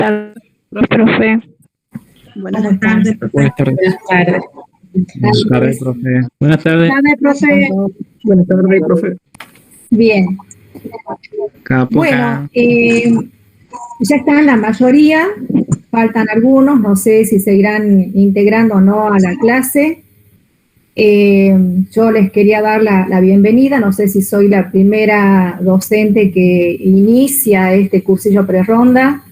tardes, profe. Buenas tardes, profe. Buenas tardes. Buenas tardes, profe. Buenas tardes. Buenas tardes, profe. Bien. Bueno, ya están la mayoría, faltan algunos, no sé si seguirán integrando o no a la clase. Yo les quería dar la bienvenida, no sé si soy la primera docente que inicia este cursillo preronda,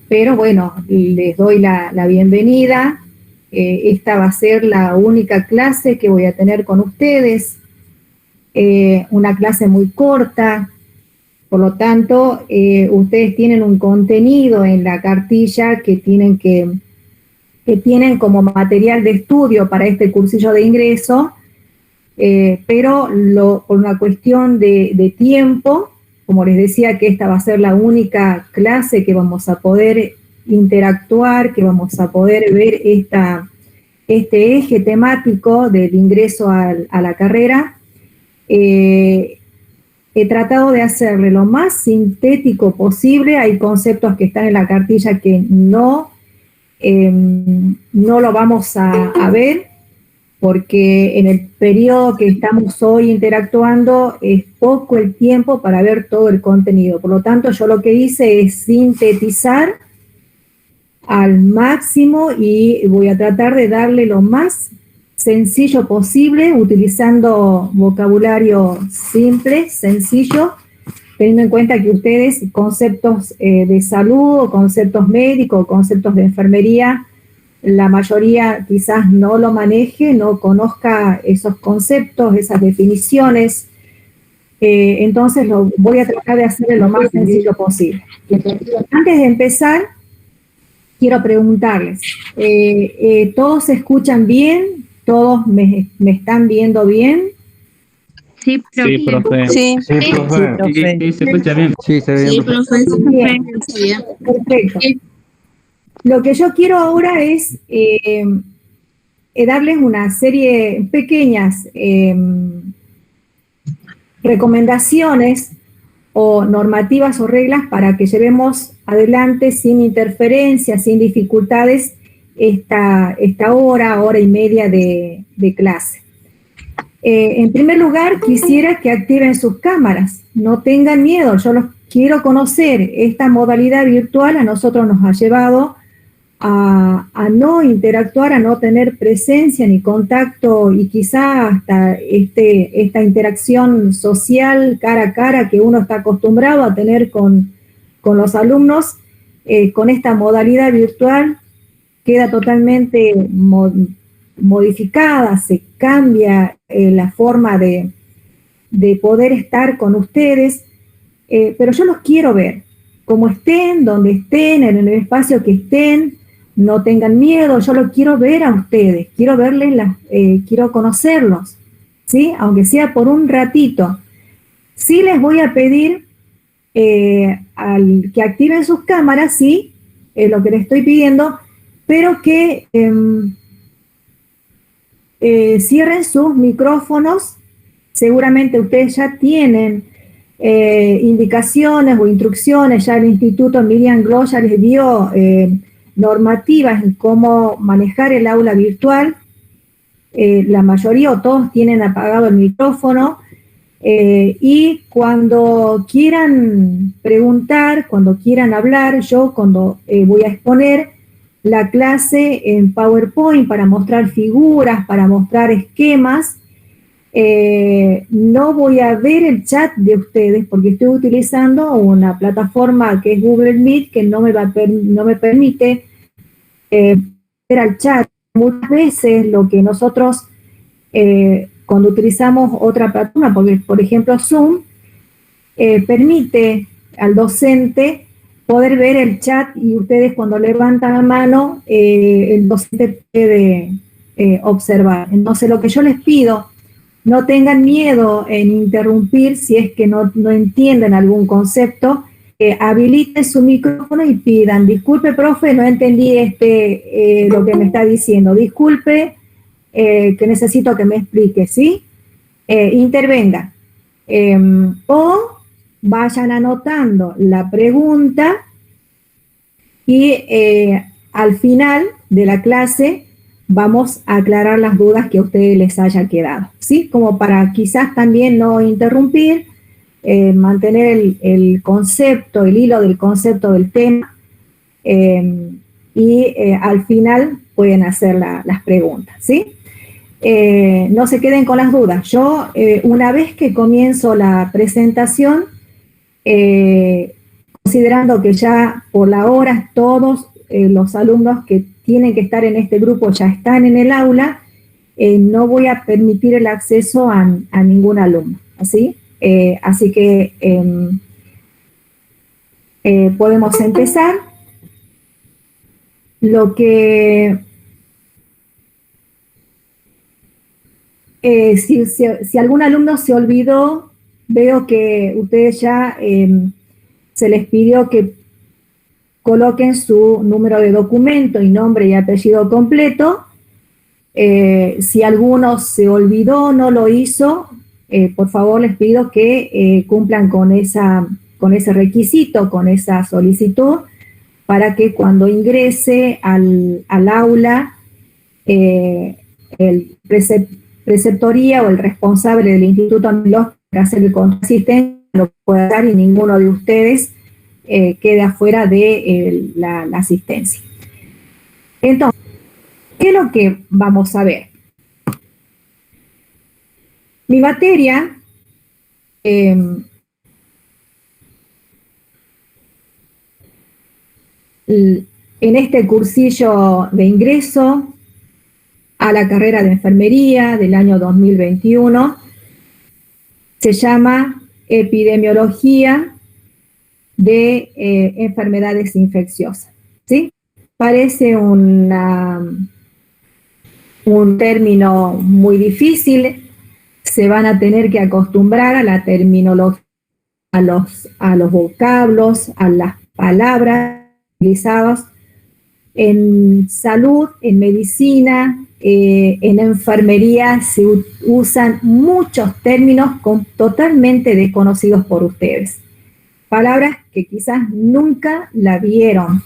pero bueno, les doy la bienvenida. Esta va a ser la única clase que voy a tener con ustedes, una clase muy corta, por lo tanto, ustedes tienen un contenido en la cartilla que tienen como material de estudio para este cursillo de ingreso, pero por una cuestión de tiempo, como les decía que esta va a ser la única clase que vamos a poder interactuar, que vamos a poder ver este eje temático del ingreso a la carrera, he tratado de hacerle lo más sintético posible. Hay conceptos que están en la cartilla que no lo vamos a ver, porque en el periodo que estamos hoy interactuando es poco el tiempo para ver todo el contenido. Por lo tanto, yo lo que hice es sintetizar al máximo y voy a tratar de darle lo más sencillo posible, utilizando vocabulario simple, sencillo, teniendo en cuenta que ustedes conceptos de salud, conceptos médicos, conceptos de enfermería, la mayoría quizás no lo maneje, no conozca esos conceptos, esas definiciones. Entonces voy a tratar de hacerlo lo más sencillo posible. Antes de empezar, quiero preguntarles, ¿todos se escuchan bien? ¿Todos me están viendo bien? Sí, profe. Sí, profe. Sí, profe. Sí, se escucha bien. Sí, se ve bien. Bien. Perfecto. Lo que yo quiero ahora es darles una serie pequeñas recomendaciones o normativas o reglas para que llevemos adelante sin interferencia, sin dificultades esta hora y media de clase. En primer lugar, quisiera que activen sus cámaras, no tengan miedo, yo los quiero conocer. Esta modalidad virtual a nosotros nos ha llevado a no interactuar, a no tener presencia ni contacto y quizá hasta esta interacción social cara a cara que uno está acostumbrado a tener con los alumnos, con esta modalidad virtual queda totalmente modificada, se cambia la forma de poder estar con ustedes, pero yo los quiero ver, como estén, donde estén, en el espacio que estén. No tengan miedo, yo los quiero ver a ustedes, quiero verles, quiero conocerlos, ¿sí? Aunque sea por un ratito. Sí les voy a pedir que activen sus cámaras, sí, es lo que les estoy pidiendo, pero que cierren sus micrófonos. Seguramente ustedes ya tienen indicaciones o instrucciones, ya el Instituto Miriam Glow ya les dio normativas en cómo manejar el aula virtual. La mayoría o todos tienen apagado el micrófono, y cuando quieran preguntar, cuando quieran hablar, yo cuando voy a exponer la clase en PowerPoint para mostrar figuras, para mostrar esquemas, no voy a ver el chat de ustedes porque estoy utilizando una plataforma que es Google Meet, que no me permite ver al chat. Muchas veces lo que nosotros, cuando utilizamos otra plataforma, porque por ejemplo Zoom, permite al docente poder ver el chat y ustedes cuando levantan la mano, el docente puede observar. Entonces lo que yo les pido, no tengan miedo en interrumpir si es que no entienden algún concepto, habiliten su micrófono y pidan, disculpe, profe, no entendí lo que me está diciendo, disculpe, que necesito que me explique, ¿sí? Intervenga. O vayan anotando la pregunta y al final de la clase vamos a aclarar las dudas que a ustedes les haya quedado, ¿sí? Como para quizás también no interrumpir, mantener el concepto, el hilo del concepto del tema, y al final pueden hacer las preguntas, ¿sí? No se queden con las dudas. Yo, una vez que comienzo la presentación, considerando que ya por la hora todos los alumnos que tienen que estar en este grupo ya están en el aula, no voy a permitir el acceso a ningún alumno, ¿sí? Así que podemos empezar. Lo que si algún alumno se olvidó, veo que ustedes ya se les pidió que coloquen su número de documento y nombre y apellido completo. Si alguno se olvidó, no lo hizo, por favor les pido que cumplan con ese requisito, con esa solicitud, para que cuando ingrese al aula, el preceptoría o el responsable del Instituto Amilós para hacer el control de asistencia lo pueda dar y ninguno de ustedes quede afuera de la asistencia. Entonces, ¿qué es lo que vamos a ver? Mi materia en este cursillo de ingreso a la carrera de enfermería del año 2021 se llama Epidemiología de Enfermedades Infecciosas, ¿sí? Parece un término muy difícil, se van a tener que acostumbrar a la terminología, a los vocablos, a las palabras utilizadas en salud, en medicina, en enfermería. Se usan muchos términos totalmente desconocidos por ustedes. Palabras que quizás nunca la vieron,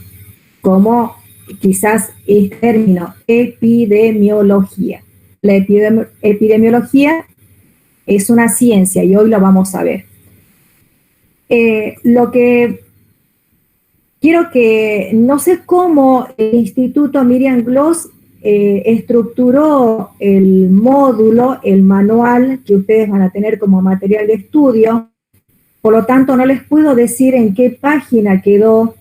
como quizás el término epidemiología. La epidemiología es una ciencia y hoy lo vamos a ver. Lo que quiero que, no sé cómo el Instituto Miriam Gloss estructuró el módulo, el manual que ustedes van a tener como material de estudio, por lo tanto no les puedo decir en qué página quedó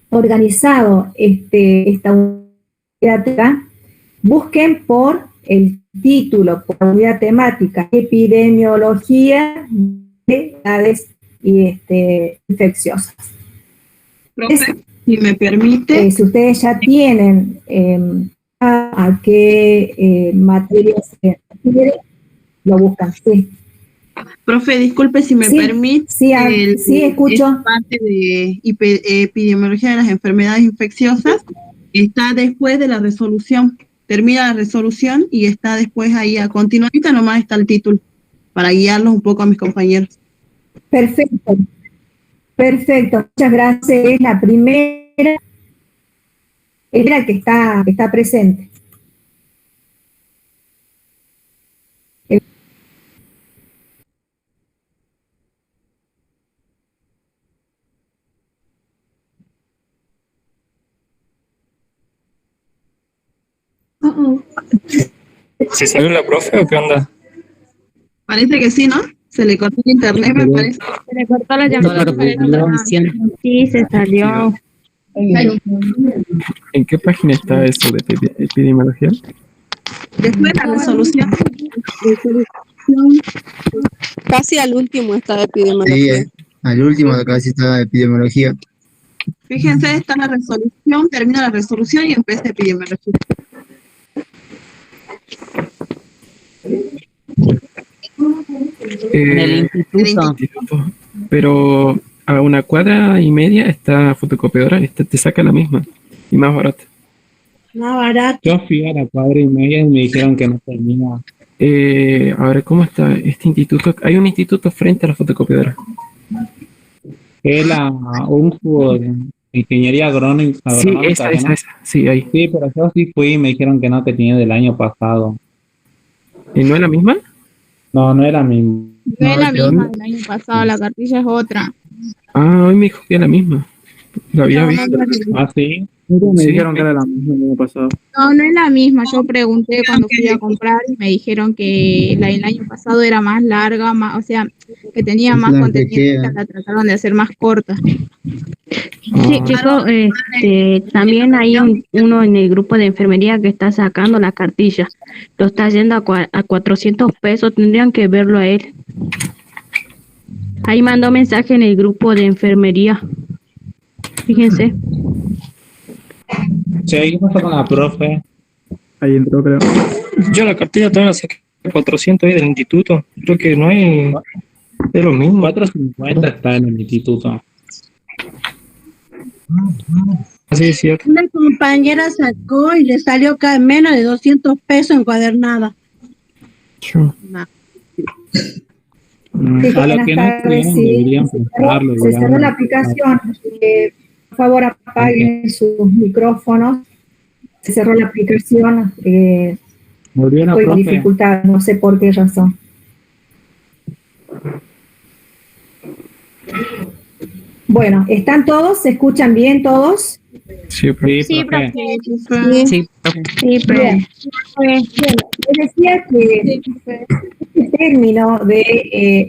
organizado esta unidad. Busquen por el título, por unidad temática, epidemiología de enfermedades infecciosas. Profe, si me permite. Si ustedes ya tienen a qué materias se refiere, lo buscan, sí. Profe, disculpe si me permite. Sí, escucho. Parte de epidemiología de las enfermedades infecciosas está después de la resolución. Termina la resolución y está después ahí a continuación, nomás está el título, para guiarlos un poco a mis compañeros. Perfecto. Perfecto, muchas gracias. Es la primera, es la que está presente. ¿Se salió la profe o qué onda? Parece que sí, ¿no? Se le cortó el internet, me parece. Se le cortó la llamada. Sí, se salió. ¿En qué página está eso de epidemiología? Después de la resolución. Casi al último está de epidemiología. Sí, al último de casi está epidemiología. Fíjense, está la resolución, termina la resolución y empieza epidemiología. En el instituto. Pero a 1,5 cuadras está fotocopiadora, te saca la misma y más barata. Más barato. Yo fui a la 1,5 cuadras y me dijeron que no termina. A ver, ¿cómo está este instituto? Hay un instituto frente a la fotocopiadora. Es la UNFU ingeniería agrónica, Sí, agronómica, ¿no? esa. Sí, ahí. Sí, pero yo sí fui y me dijeron que no, que tenía del año pasado. ¿Y no es la misma? No, no era mismo. No es la ¿de misma dónde? del año pasado, la cartilla es otra. Ah, hoy me dijo que era la misma. Lo había No, visto. Ah, sí. Me Sí, dijeron que era la misma el año pasado. no es la misma. Yo pregunté cuando fui a comprar y me dijeron que la del año pasado era más larga, más, o sea, que tenía Es más la que contenido, que queda. la trataron de hacer más corta. Sí, chicos, también hay uno en el grupo de enfermería que está sacando la cartilla. Lo está yendo a 400 pesos, tendrían que verlo a él. Ahí mandó mensaje en el grupo de enfermería. Fíjense. Sí, ¿qué pasó con la profe? Ahí entró, creo. Yo la cartilla también la saqué 400 ahí del instituto. Creo que no hay de lo mismo. 450 está en el instituto. Así es cierto. Una compañera sacó y le salió menos de 200 pesos encuadernada. Yo. A lo que no tienen deberían pensarlo. Se cerró la aplicación. Por favor, apaguen sus micrófonos. Se cerró la aplicación. Volvieron, Estoy con profe. dificultad, no sé por qué razón. Bueno, ¿están todos? ¿Se escuchan bien todos? Sí, profe. Sí, profe. Sí, Bien. Bueno, les decía que este término de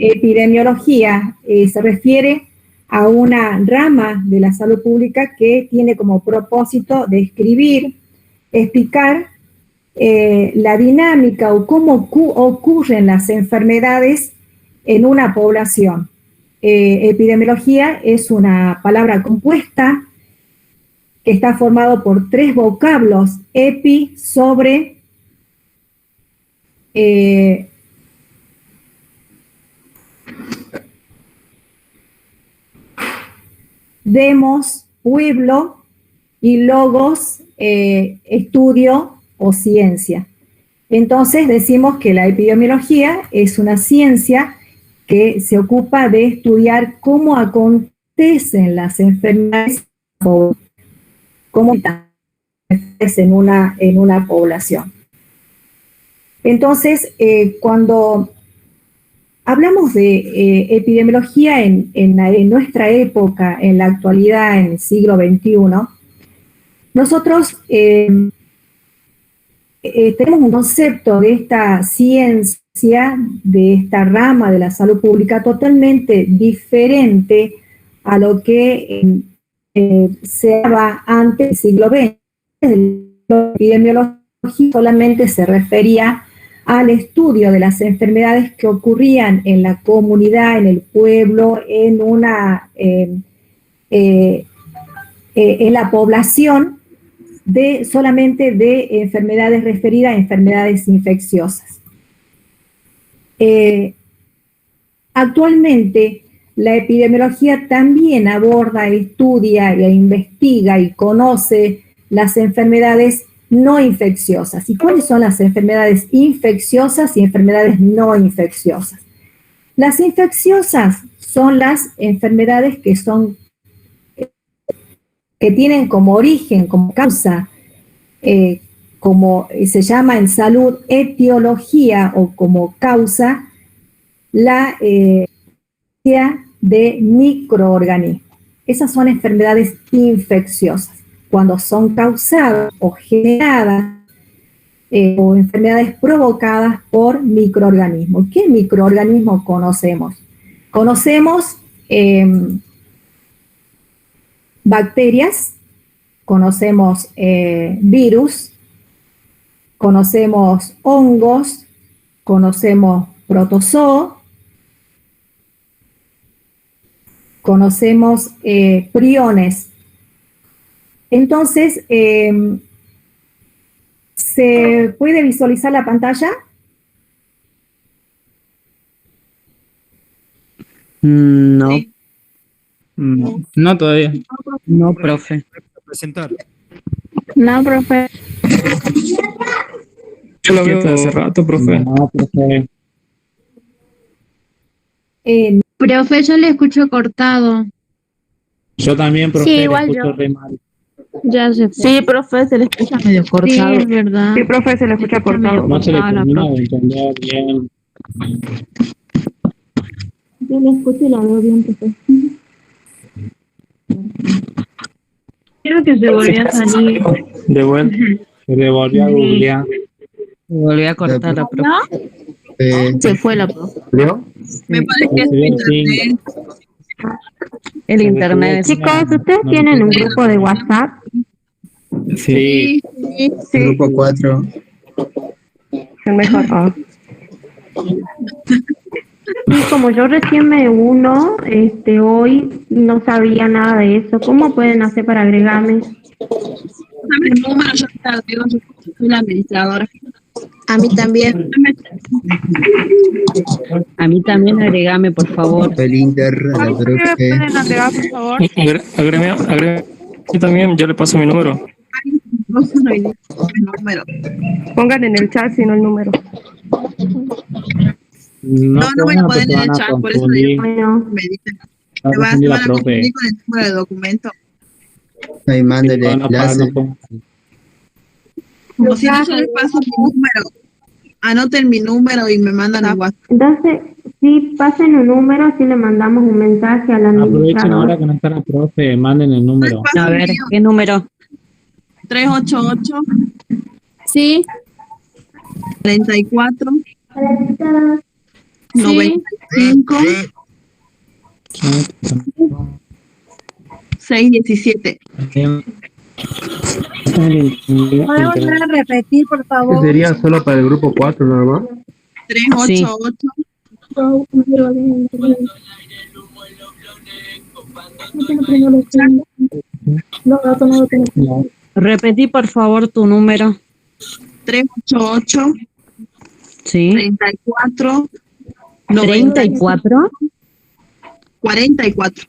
epidemiología se refiere a una rama de la salud pública que tiene como propósito describir, explicar la dinámica o cómo ocurren las enfermedades en una población. Epidemiología es una palabra compuesta que está formado por tres vocablos: epi, sobre, demos, pueblo, y logos, estudio o ciencia. Entonces decimos que la epidemiología es una ciencia que se ocupa de estudiar cómo acontecen las enfermedades, cómo acontecen en una población. Entonces, cuando hablamos de epidemiología en nuestra época, en la actualidad, en el siglo XXI, nosotros tenemos un concepto de esta ciencia, de esta rama de la salud pública totalmente diferente a lo que se daba antes del siglo XX. La epidemiología solamente se refería al estudio de las enfermedades que ocurrían en la comunidad, en el pueblo, en la población, solamente de enfermedades referidas a enfermedades infecciosas. Actualmente, la epidemiología también aborda, estudia e investiga y conoce las enfermedades no infecciosas. ¿Y cuáles son las enfermedades infecciosas y enfermedades no infecciosas? Las infecciosas son las enfermedades que tienen como origen, como causa, como se llama en salud etiología o como causa, la de microorganismos. Esas son enfermedades infecciosas. Cuando son causadas o generadas o enfermedades provocadas por microorganismos. ¿Qué microorganismos conocemos? Conocemos bacterias, conocemos virus, conocemos hongos, conocemos protozoos, conocemos priones. Entonces, ¿se puede visualizar la pantalla? No. No todavía. no, profe. Presentar. No, profe. Yo lo veo hace rato, profe. No, profe. Profe, yo le escucho cortado. Yo también, profe, Sí, le igual escucho yo. re mal. Ya se fue. Sí, profe, se le escucha medio Sí, cortado. es verdad. Sí, profe, se le escucha cortado. No se le Ah, la termina profe. de entender bien. Yo le escucho y la veo bien, profe. Creo que se volvió a salir. De vuelta. Se le volvió a Sí. googlear. Volví a cortar la profe. Se fue la profe. ¿Leo? Me parece que es internet. El internet es Chicos, ¿ustedes tienen un grupo de WhatsApp? Sí. Sí. Grupo 4. El mejor. Ah. Sí, como yo recién me uno, hoy no sabía nada de eso. ¿Cómo pueden hacer para agregarme? Dame el número, yo te lo digo, yo soy la administradora. A mí también. A mí también agregame, por favor. El Inter, a la profe. ¿Pueden agregar, por favor? Agreme. Yo también, yo le paso mi número. No sé el número. Pongan en el chat, si no el número. No, No me lo ponen en el chat, por eso digo, Bueno, me dicen. Va Te a van confundir a la profe. confundir con el número de documento. Ahí mándale Van a pagar, enlace. no pongan. O si no, yo les paso mi número. Anoten mi número y me mandan a WhatsApp. entonces, sí, pasen un número, así le mandamos un mensaje al Aprovechen ahora administrador. que no está la profe, manden el número. A ver, ¿qué número? 388 Sí. 34 95 617. ¿Podemos volver a repetir, por favor? Sería solo para el grupo 4 nada más. 388 Repetí, por favor, tu número. 388 Sí. 34 ¿34? 44.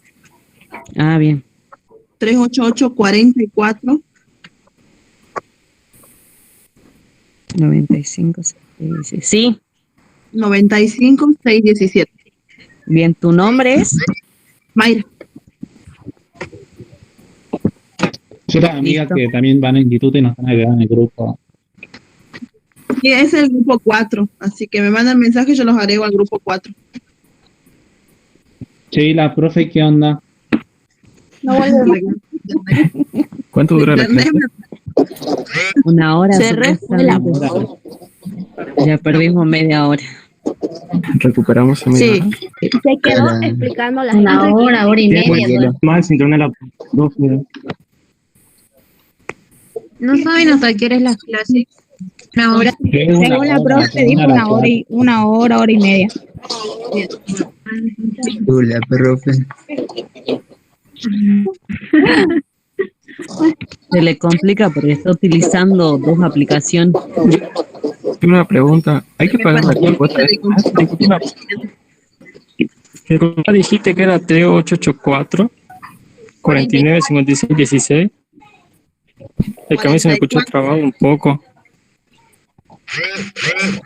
Ah, bien. 388 44 95. Sí. 95 617. Bien, ¿tu nombre es? Mayra. Yo tengo amigas Listo. que también van al instituto y nos están agregando en el grupo. Sí, es el grupo 4, así que me mandan mensajes y yo los agrego al grupo 4. Che, ¿y la profe qué onda? No vuelve. ¿Cuánto dura la clase? Una hora. Se re fue la supuestamente. Ya perdimos media hora. Recuperamos a media hora. Se quedó Hola. explicando las Una hora y media. Mal sin tener la profe. No saben hasta qué hora es las clases. Una hora. Según la profe dijo una hora y media. La profe. Se le complica porque está utilizando dos aplicaciones. Tengo una pregunta. ¿Hay que pagar la cuota? Que como dijiste que era 3884 49 56 16. El que a mí se me escuchó trabado un poco.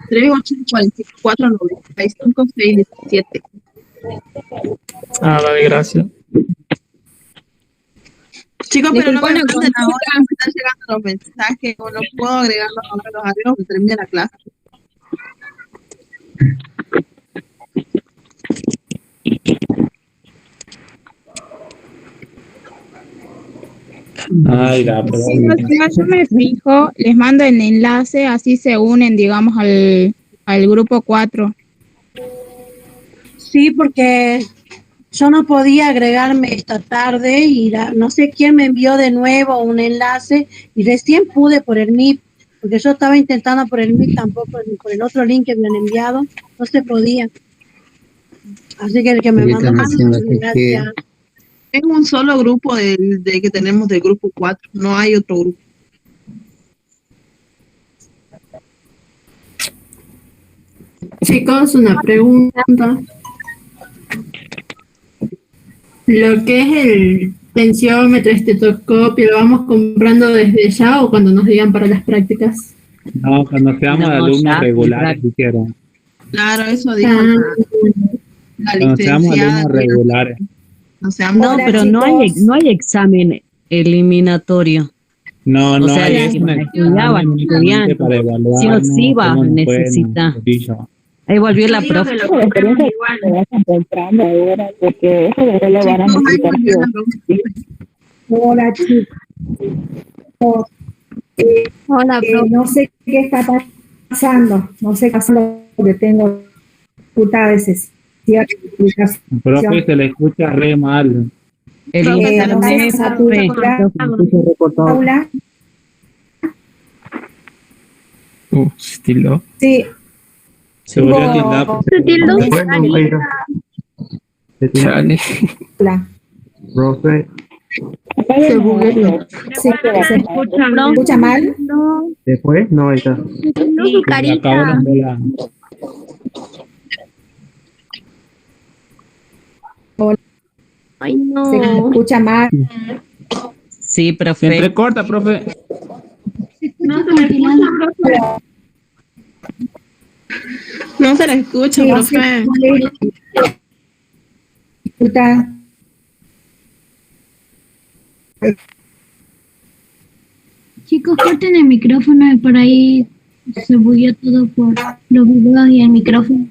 3844 95 617. Ah, dale, gracias. Chicos, pero no me Disculpa, manden ahora, me están llegando los mensajes, o no puedo agregarlos ahora, los agrego que termine la clase. Ay, la Sí, profe. o sea, yo me fijo, les mando el enlace, así se unen, digamos, al grupo 4. Sí, porque yo no podía agregarme esta tarde y no sé quién me envió de nuevo un enlace y recién pude por el MIP, porque yo estaba intentando por el MIP, tampoco ni por el otro link que me han enviado, no se podía. Así que el que me ¿Qué mandó están haciendo? gracias. Es un solo grupo de que tenemos del grupo 4, no hay otro grupo. Chicos, una pregunta. Lo que es el tensiómetro, estetoscopio, ¿lo vamos comprando desde ya o cuando nos digan para las prácticas? No, cuando seamos No, alumnos ya, regulares, dijeron. Claro, eso dijo Ah, la Cuando seamos licenciada. alumnos regulares. O sea, No, Hola, pero no hay, chicos. no hay examen eliminatorio. No, O no sea, hay es un estudiaba, examen únicamente estudiando. para Sí o evaluarnos sí va a cómo nos fue en necesitar. el cursillo. Ahí volvió la profe. Hola, chicos. Hola, profe. No sé qué está pasando. No sé qué está pasando porque tengo dificultades de cierta explicación. Profe, se le escucha re mal. El No sé internet, si profe. Paula. Se tildó. Sí. Se volvió a tildar. Se tildó su Bueno, carita. Chale. Hola. Profe, Se bugueó. Sí, ¿se escucha mal? No, después, no, ahí está. se tildó su Se le acabó carita. la bola. Ay, ¿Se no. escucha mal? Sí, Se profe. entrecorta, profe. No se la escucha, Sí, profe. Escucha. Chicos, corten el micrófono y por ahí se bugueó todo por los videos y el micrófono.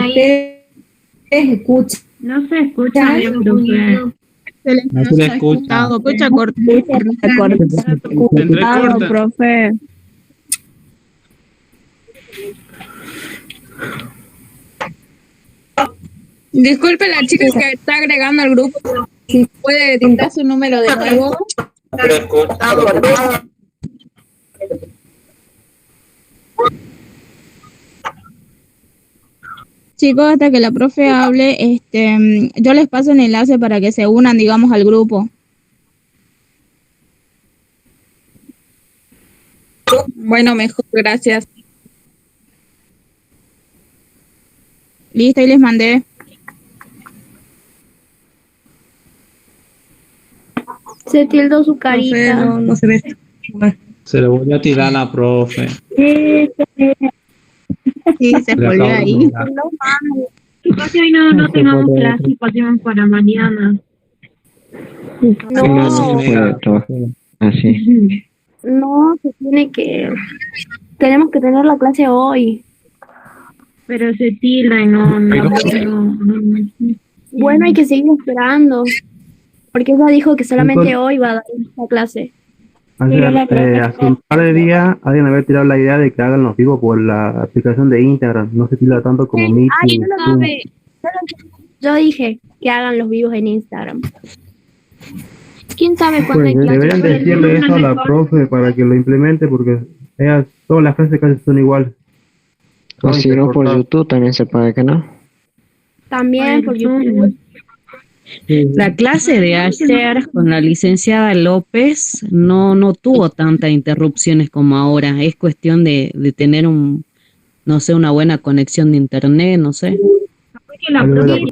Ustedes escuchan. No se escucha bien, profe. No se le escucha. Se escucha corto. Se entrecorta. Profe. Disculpe la chica que está agregando al grupo. ¿Puede dictar su número de nuevo? Chicos, hasta que la profe hable, yo les paso el enlace para que se unan, digamos, al grupo. Bueno, mejor, gracias. Listo, ahí les mandé. Se tildó su carita. No, no se ve. Se le volvió a tirar a la profe. Sí, se Le volvió acabo de ahí. mandar. Chicos, si hoy no tengamos clase y pasemos para mañana. Así. No, se tiene que. Tenemos que tener la clase hoy. Pero se tilda y no. Bueno, hay que seguir esperando. Porque ella dijo que solamente hoy va a dar esta clase. Hace un par de días alguien había tirado la idea de que hagan los vivos por la aplicación de Instagram. No se tira tanto como Meet. Ay, no lo sabe. Yo dije que hagan los vivos en Instagram. ¿Quién sabe cuándo Pues hay clase? deberían decirle eso a la profe para que lo implemente porque todas las clases casi son iguales. O si no, por YouTube también se puede, que no. También por YouTube. La clase de ayer con la licenciada López no tuvo tantas interrupciones como ahora. Es cuestión de tener no sé, una buena conexión de internet, no sé.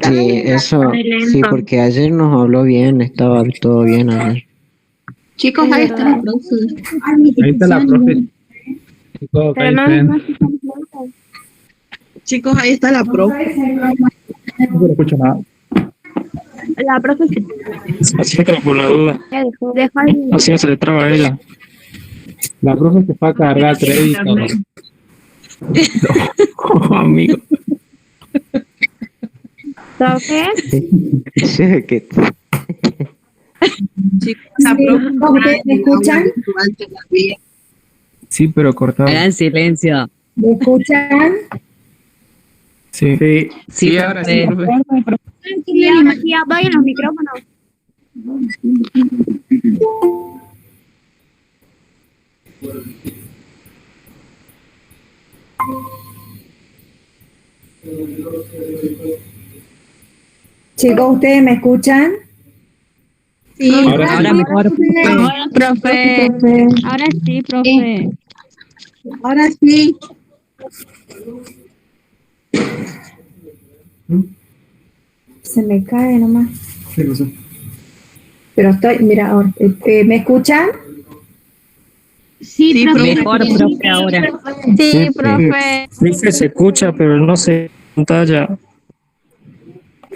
Sí, eso, sí, porque ayer nos habló bien, estaba todo bien ayer. Chicos, ahí está la profe. Ahí está la profe. Chicos, Pero ahí no, están. no Chicos, ahí está la profe. No se le escucha nada. la profe Así que por la duda. dejó ahí. Así no se le traba a ella. La profe se fue a cargar crédito. Oh, amigo. ¿Profe? Sí, que Chicos, la profe. ¿Ustedes me escuchan? Sí, pero cortado. Hagan silencio. ¿Me escuchan? Sí. Sí, Ahora sí, profe. Sí, apaguen los micrófonos. Chicos, ¿ustedes me escuchan? Sí, Ahora mejor. Ahora, profe. Ahora sí, profe. Ahora sí. Se me cae nomás. Pero estoy, mira, ahora, ¿me escuchan? Sí, profe. Mejor, profe, ahora. Sí, profe. Profe, se escucha, pero no se pantalla.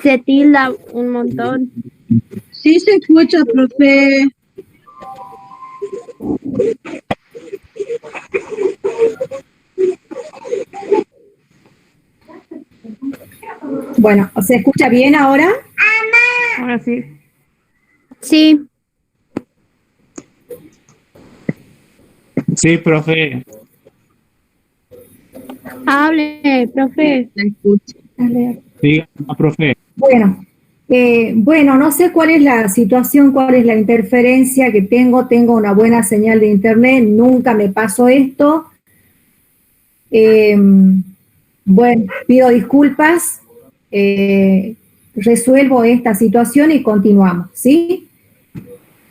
Se tilda un montón. Sí se escucha, profe. Bueno, ¿se escucha bien ahora? Ahora sí. Sí. Sí, profe. Hable, profe. Se escucha. Diga, profe. Bueno, no sé cuál es la situación, cuál es la interferencia que tengo. Tengo una buena señal de internet, nunca me pasó esto. Bueno, pido disculpas, resuelvo esta situación y continuamos, ¿sí?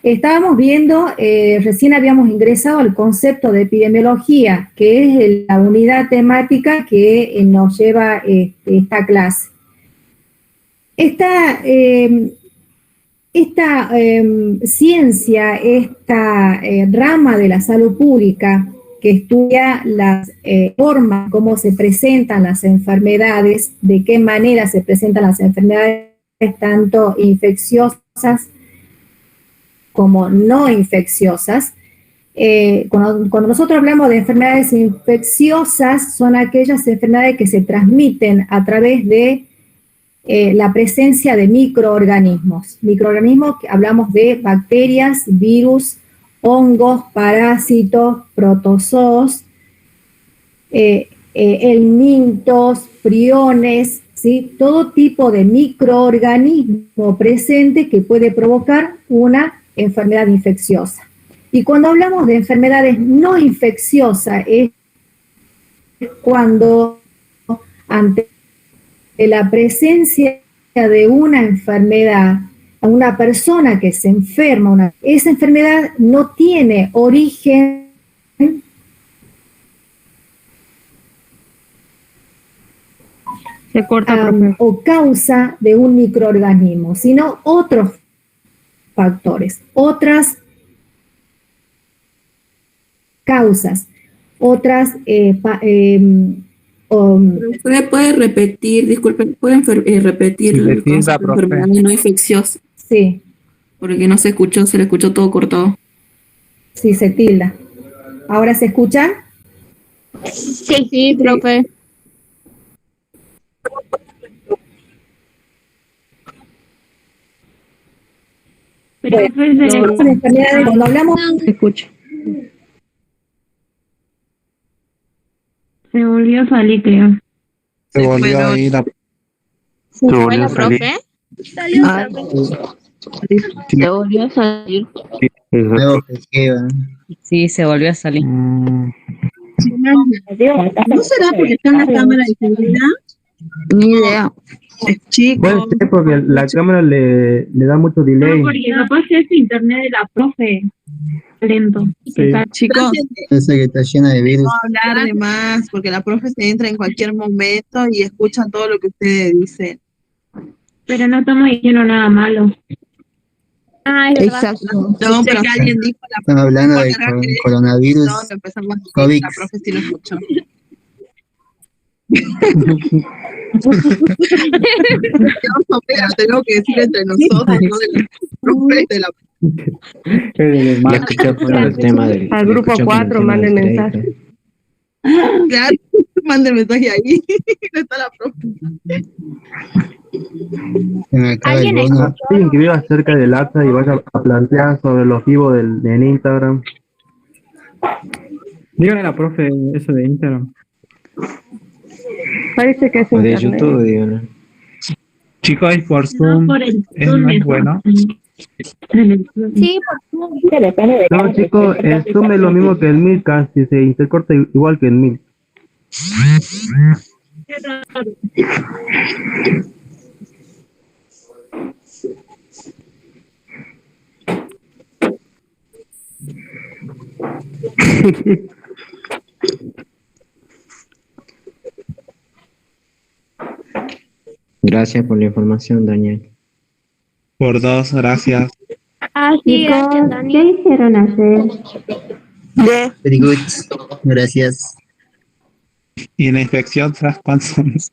Estábamos viendo, recién habíamos ingresado al concepto de epidemiología, que es la unidad temática que nos lleva esta clase. Esta ciencia, esta rama de la salud pública que estudia las formas, cómo se presentan las enfermedades, de qué manera se presentan las enfermedades, tanto infecciosas como no infecciosas. Cuando nosotros hablamos de enfermedades infecciosas, son aquellas enfermedades que se transmiten a través de la presencia de microorganismos. Microorganismos, que hablamos de bacterias, virus, hongos, parásitos, protozoos, helmintos, priones, ¿sí? Todo tipo de microorganismo presente que puede provocar una enfermedad infecciosa. Y cuando hablamos de enfermedades no infecciosas es cuando ante la presencia de una enfermedad, a una persona que se enferma, esa enfermedad no tiene origen o causa de un microorganismo, sino otros factores, otras causas, otras ¿Usted puede repetir, disculpen, pueden repetir el concepto de enfermedad no infecciosa? Sí. Porque no se escuchó, se le escuchó todo cortado. Sí, se tilda. ¿Ahora se escucha? Sí, profe. Bueno, cuando hablamos... Se escucha. Se volvió a salir, creo. Se volvió a ir a... ¿Se fue la profe? Salió. Se volvió a salir. Sí, se volvió a salir. ¿No será porque está en la cámara de seguridad? Ni idea. Chico. Puede ser porque la cámara le da mucho delay. No, porque capaz es internet de la profe lento. Sí. Chicos, Parece que está llena de virus. no hablar de más, porque la profe se entra en cualquier momento y escucha todo lo que ustedes dicen. Pero no estamos diciendo nada malo. Ah, es verdad. Exacto. No, pero que alguien dijo la Están hablando de coronavirus. No, empezamos a COVID. la profe sí lo escuchó. Pero tengo que decir entre nosotros, no de la profe, de la Ya escuché por el tema del... Al grupo 4 manden mensaje. Claro, manden mensaje ahí. No está la profe. Alguien que viva cerca del acta y vaya a plantear sobre los vivos en Instagram. Dígale a la profe eso de Instagram. Parece que es O de internet. YouTube, dígale. Chicos, es por Zoom. por el Es Zoom más mejor. bueno. Sí, por No, chicos, el Zoom es lo mismo que el Meet, casi se intercorta igual que el Meet. Gracias por la información, Daniel. Por dos, gracias. Ah, sí, gracias, Chicos, Dani. ¿qué hicieron ayer? Very good. Gracias. ¿Y la infección tras cuántos?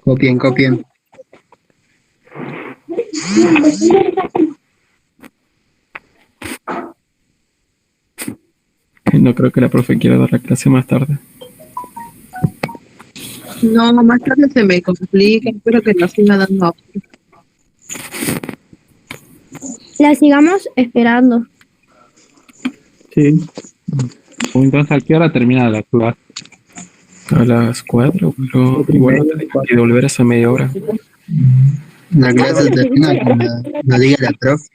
Copien. No creo que la profe quiera dar la clase más tarde. No, más tarde se me complica, espero que la siga dando. La sigamos esperando. Sí. Entonces, ¿a qué hora termina la clase? A las 4, pero igual no tengo que devolver esa media hora. La clase termina cuando lo diga la profe.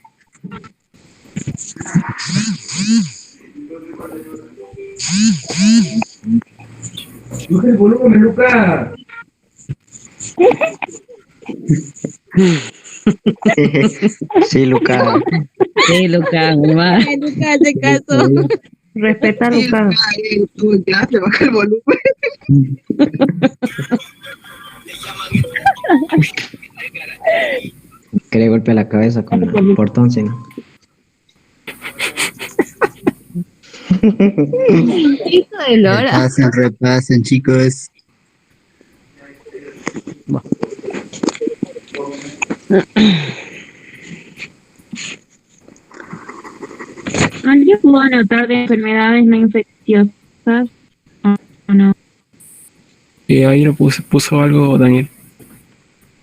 Sube el volumen, Lucas. Sí, Lucas. Sí, Lucas, mamá. Lucas, se casó. Respeta a Lucas. Estuve en clase, baja el volumen. Que le golpea la cabeza con el portón, sí. Hijo de Lora. Repasen, chicos. ¿Alguien pudo anotar de enfermedades no infecciosas? ¿O no? Y ahí lo puso algo Daniel.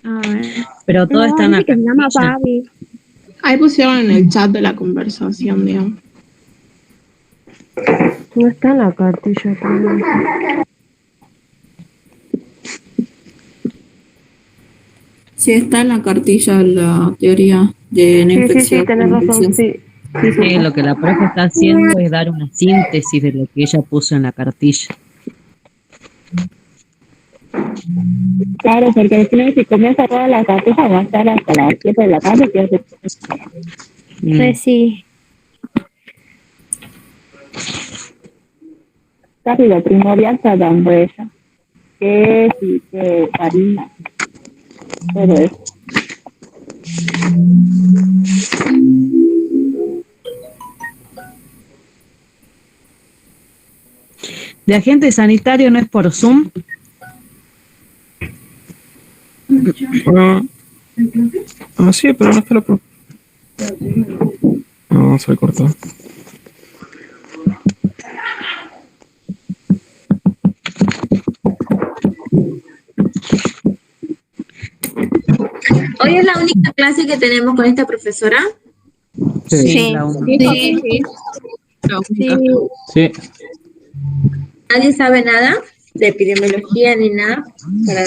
A ver. Pero todo está en la que se llama cartilla. Fabi. Ahí pusieron en el chat de la conversación, digamos. No está en la cartilla también. Sí, está en la cartilla la teoría de la infección. Sí, tenés razón, sí. Sí, lo que la profe está haciendo es dar una síntesis de lo que ella puso en la cartilla. Claro, porque al final si comienza toda la cartilla va a estar hasta las 7 de la tarde. Pues sí. Casi lo primordial está dando ella. Que sí, que harina. Todo eso. ¿De agente sanitario no es por Zoom? Sí, pero no está la profe. No, se le cortó. ¿Hoy es la única clase que tenemos con esta profesora? Sí. Sí. ¿Nadie sabe nada de epidemiología ni nada para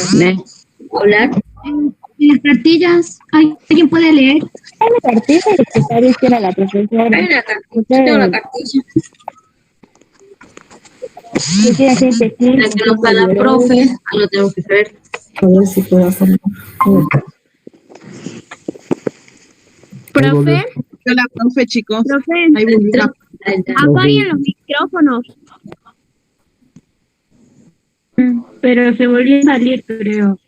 hablar? En las cartillas, ¿alguien puede leer? Hay una cartilla que está diciendo la profesora. Hay una cartilla, tengo la cartilla. La que nos da la profe, lo tengo que saber. A ver si puedo hacerlo. Profe. Hola, profe, chicos. Profe, ahí volvió. apaguen los micrófonos. Pero se volvió a salir, creo.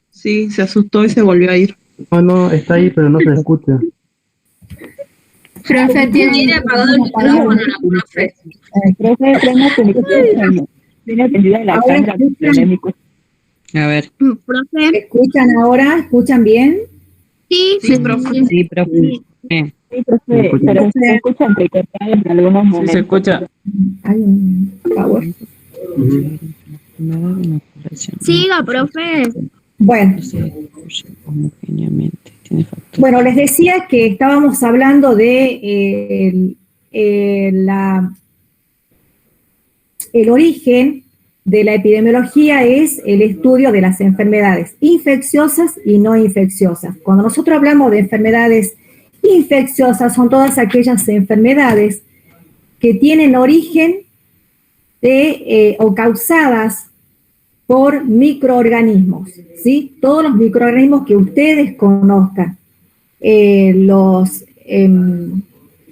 Sí, se asustó y se volvió a ir. No, está ahí, pero no se escucha. Profe, Tiene apagado el micrófono la profe. Profe, prenda tu micrófono. Tiene atendida la cámara. A ver. Profe. ¿Escuchan ahora? ¿Escuchan bien? Sí, profe. Sí, profe. Sí, profe, pero se escucha entrecortado en algunos momentos. Sí, se escucha. Hay un favor. Siga, profe. Bueno, les decía que estábamos hablando de el origen de la epidemiología es el estudio de las enfermedades infecciosas y no infecciosas. Cuando nosotros hablamos de enfermedades infecciosas, son todas aquellas enfermedades que tienen origen o causadas por microorganismos, ¿sí? Todos los microorganismos que ustedes conozcan,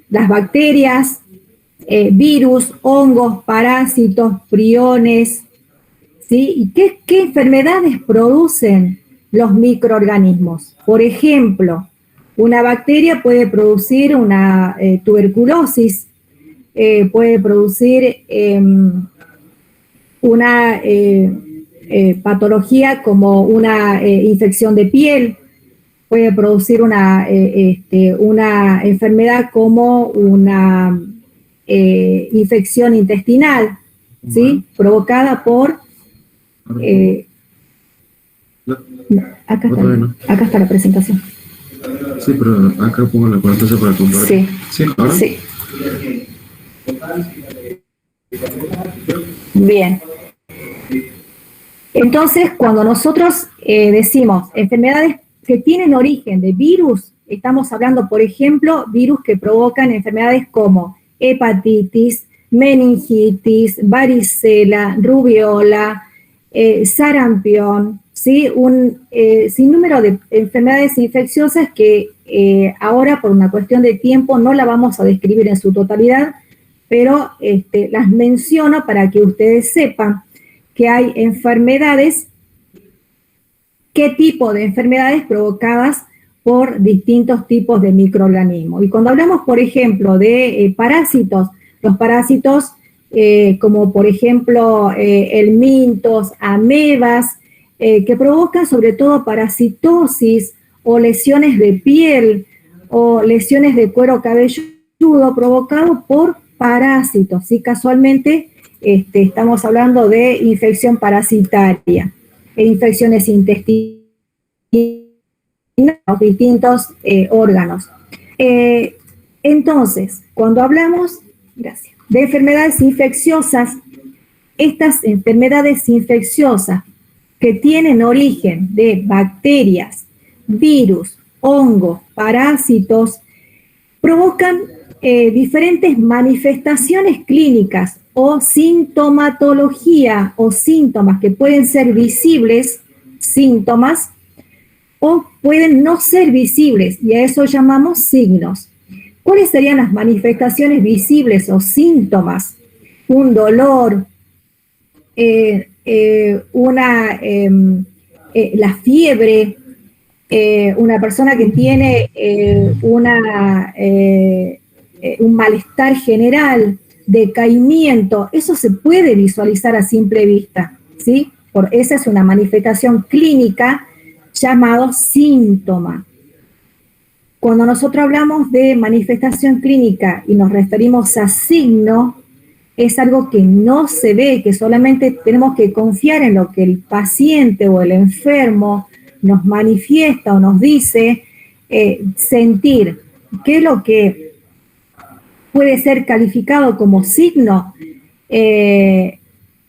las bacterias, virus, hongos, parásitos, priones, ¿sí? ¿Y qué enfermedades producen los microorganismos? Por ejemplo, Una bacteria puede producir una tuberculosis, puede producir una patología como una infección de piel, puede producir una enfermedad como una infección intestinal, ¿sí? Provocada por... acá está la presentación. Sí, pero acá pongo la pantalla para comparar. Sí. ¿Sí? ¿Ahora? Sí. Bien. Entonces, cuando nosotros decimos enfermedades que tienen origen de virus, estamos hablando, por ejemplo, virus que provocan enfermedades como hepatitis, meningitis, varicela, rubiola, sarampión, ¿sí? Un sinnúmero de enfermedades infecciosas que ahora, por una cuestión de tiempo, no la vamos a describir en su totalidad, pero las menciono para que ustedes sepan que hay enfermedades, qué tipo de enfermedades provocadas por distintos tipos de microorganismos. Y cuando hablamos, por ejemplo, de parásitos, los parásitos como por ejemplo helmintos, amebas, que provocan sobre todo parasitosis o lesiones de piel o lesiones de cuero cabelludo provocado por parásitos, ¿sí? Casualmente estamos hablando de infección parasitaria, infecciones intestinales, distintos órganos. Entonces, cuando hablamos, gracias, de enfermedades infecciosas, estas enfermedades infecciosas que tienen origen de bacterias, virus, hongos, parásitos, provocan diferentes manifestaciones clínicas o sintomatología o síntomas que pueden ser visibles, síntomas, o pueden no ser visibles, y a eso llamamos signos. ¿Cuáles serían las manifestaciones visibles o síntomas? Un dolor, la fiebre, una persona que tiene un malestar general, decaimiento, eso se puede visualizar a simple vista, ¿sí? Esa es una manifestación clínica llamado síntoma. Cuando nosotros hablamos de manifestación clínica y nos referimos a signo, es algo que no se ve, que solamente tenemos que confiar en lo que el paciente o el enfermo nos manifiesta o nos dice, sentir. ¿Qué es lo que puede ser calificado como signo?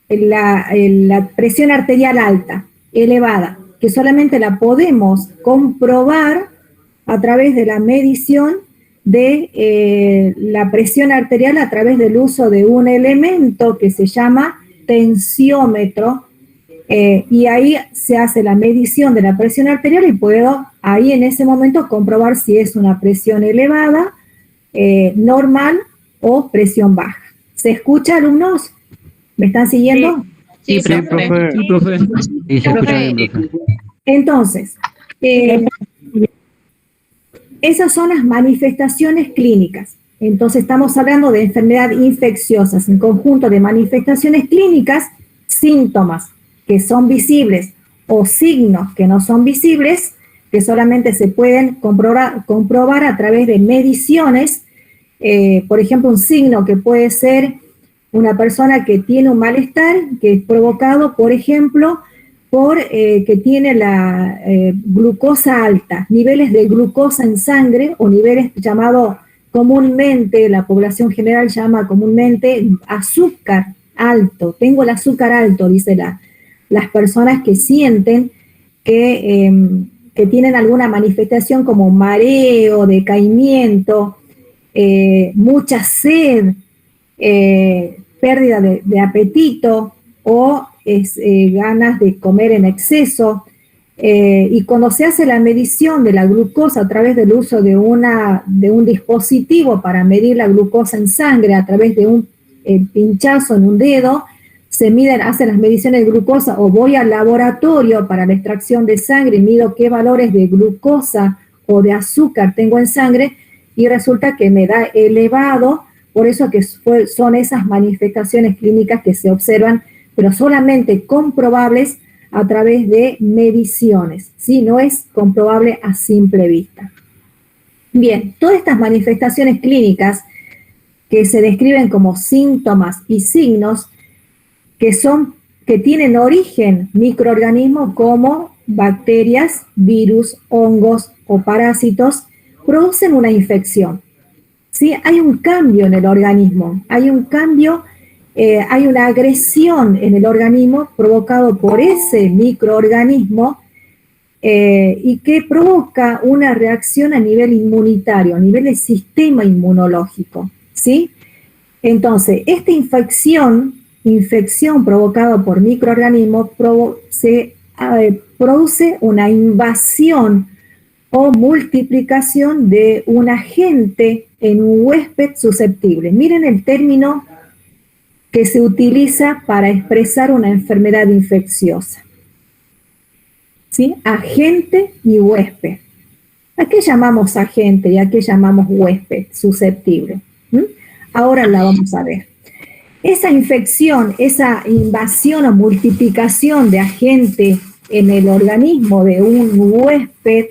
La presión arterial alta, elevada, que solamente la podemos comprobar a través de la medición de la presión arterial a través del uso de un elemento que se llama tensiómetro, y ahí se hace la medición de la presión arterial y puedo ahí en ese momento comprobar si es una presión elevada, normal o presión baja. ¿Se escucha, alumnos? ¿Me están siguiendo? Sí, profe. Sí, profe. Sí, se escucha bien, profe. Entonces, esas son las manifestaciones clínicas. Entonces estamos hablando de enfermedad infecciosas, un conjunto de manifestaciones clínicas, síntomas que son visibles o signos que no son visibles, que solamente se pueden comprobar a través de mediciones. Por ejemplo, un signo que puede ser una persona que tiene un malestar, que es provocado, por ejemplo, por que tiene la glucosa alta, niveles de glucosa en sangre o niveles llamados comúnmente, la población general llama comúnmente azúcar alto. Tengo el azúcar alto, dice las personas que sienten que tienen alguna manifestación como mareo, decaimiento, mucha sed, pérdida de apetito o ganas de comer en exceso, y cuando se hace la medición de la glucosa a través del uso de un dispositivo para medir la glucosa en sangre a través de un pinchazo en un dedo, hacen las mediciones de glucosa, o voy al laboratorio para la extracción de sangre y mido qué valores de glucosa o de azúcar tengo en sangre y resulta que me da elevado, por eso que son esas manifestaciones clínicas que se observan, pero solamente comprobables a través de mediciones, ¿sí? No es comprobable a simple vista. Bien, todas estas manifestaciones clínicas que se describen como síntomas y signos que tienen origen microorganismos como bacterias, virus, hongos o parásitos, producen una infección. ¿Sí? Hay un cambio en el organismo, hay un cambio, hay una agresión en el organismo provocado por ese microorganismo y que provoca una reacción a nivel inmunitario, a nivel del sistema inmunológico, ¿sí? Entonces, esta infección provocada por microorganismos produce una invasión o multiplicación de un agente en un huésped susceptible. Miren el término que se utiliza para expresar una enfermedad infecciosa. ¿Sí? Agente y huésped. ¿A qué llamamos agente y a qué llamamos huésped susceptible? Ahora la vamos a ver. Esa infección, esa invasión o multiplicación de agente en el organismo de un huésped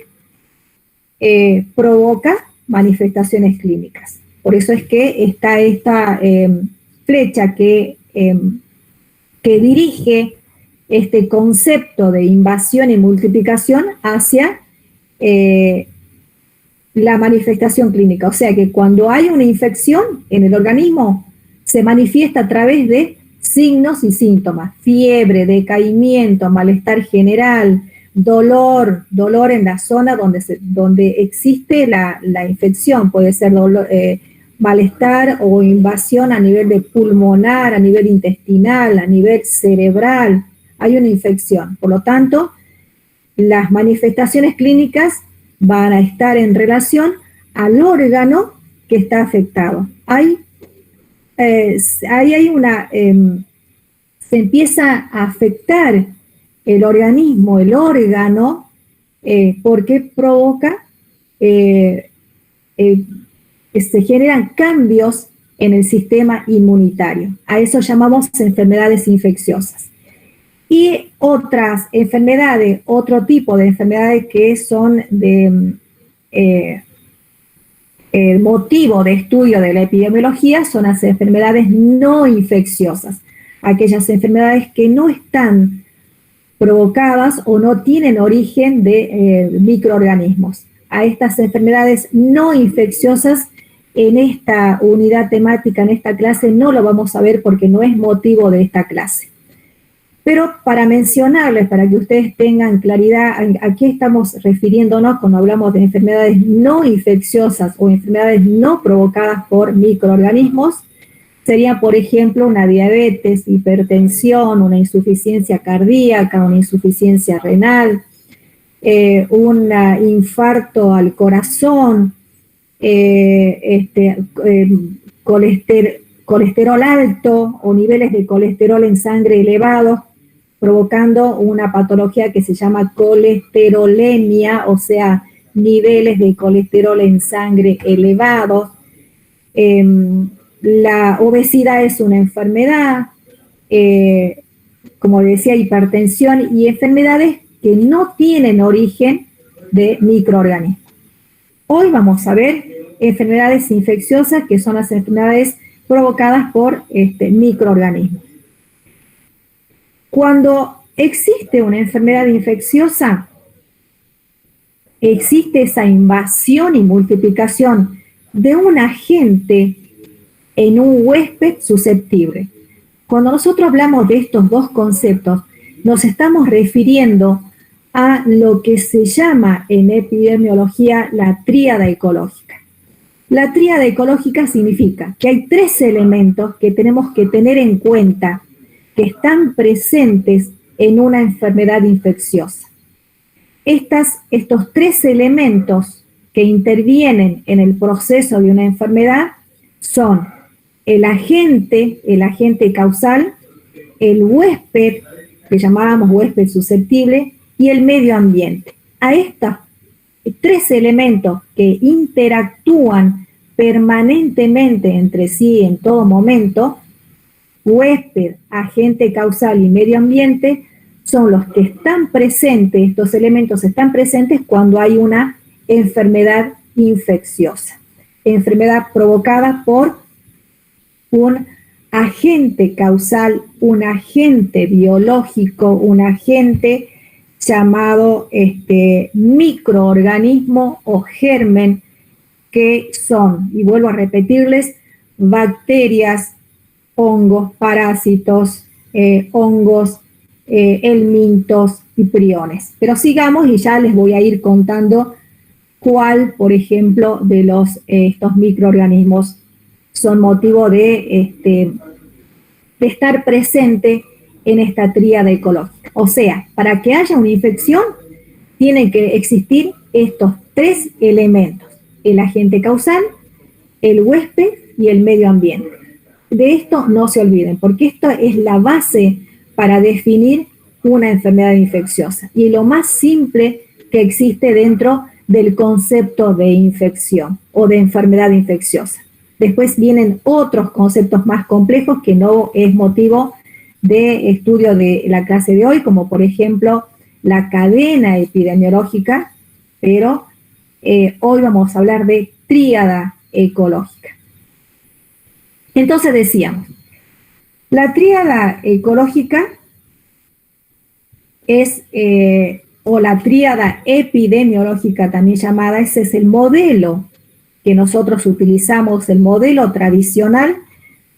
provoca manifestaciones clínicas. Por eso es que está esta flecha que dirige este concepto de invasión y multiplicación hacia la manifestación clínica. O sea que cuando hay una infección en el organismo, se manifiesta a través de signos y síntomas: fiebre, decaimiento, malestar general, dolor en la zona donde existe la infección. Puede ser dolor, malestar o invasión a nivel de pulmonar, a nivel intestinal, a nivel cerebral. Hay una infección. Por lo tanto, las manifestaciones clínicas van a estar en relación al órgano que está afectado. Se empieza a afectar el organismo, el órgano, porque provoca, se generan cambios en el sistema inmunitario. A eso llamamos enfermedades infecciosas. Y otras enfermedades, otro tipo de enfermedades que son de el motivo de estudio de la epidemiología son las enfermedades no infecciosas, aquellas enfermedades que no están provocadas o no tienen origen de microorganismos. A estas enfermedades no infecciosas en esta unidad temática, en esta clase, no lo vamos a ver porque no es motivo de esta clase. Pero para mencionarles, para que ustedes tengan claridad a qué estamos refiriéndonos cuando hablamos de enfermedades no infecciosas o enfermedades no provocadas por microorganismos, sería, por ejemplo, una diabetes, hipertensión, una insuficiencia cardíaca, una insuficiencia renal, un infarto al corazón, colesterol alto o niveles de colesterol en sangre elevados, provocando una patología que se llama colesterolemia, o sea, niveles de colesterol en sangre elevados. La obesidad es una enfermedad, como decía, hipertensión y enfermedades que no tienen origen de microorganismos. Hoy vamos a ver enfermedades infecciosas, que son las enfermedades provocadas por microorganismos. Cuando existe una enfermedad infecciosa, existe esa invasión y multiplicación de un agente en un huésped susceptible. Cuando nosotros hablamos de estos dos conceptos, nos estamos refiriendo a lo que se llama en epidemiología la tríada ecológica. La tríada ecológica significa que hay tres elementos que tenemos que tener en cuenta que están presentes en una enfermedad infecciosa. Estos tres elementos que intervienen en el proceso de una enfermedad son el agente causal, el huésped, que llamábamos huésped susceptible, y el medio ambiente. A estos tres elementos que interactúan permanentemente entre sí en todo momento, huésped, agente causal y medio ambiente, son los que están presentes, estos elementos están presentes cuando hay una enfermedad infecciosa, enfermedad provocada por un agente causal, un agente biológico, un agente llamado microorganismo o germen, que son, y vuelvo a repetirles, bacterias, hongos, parásitos, hongos, helmintos y priones. Pero sigamos y ya les voy a ir contando cuál, por ejemplo, de estos microorganismos son motivo de estar presente en esta tríada ecológica. O sea, para que haya una infección, tienen que existir estos tres elementos: el agente causal, el huésped y el medio ambiente. De esto no se olviden, porque esto es la base para definir una enfermedad infecciosa y lo más simple que existe dentro del concepto de infección o de enfermedad infecciosa. Después vienen otros conceptos más complejos que no es motivo de estudio de la clase de hoy, como por ejemplo la cadena epidemiológica, pero hoy vamos a hablar de tríada ecológica. Entonces decíamos, la tríada ecológica es, o la tríada epidemiológica también llamada, ese es el modelo que nosotros utilizamos, el modelo tradicional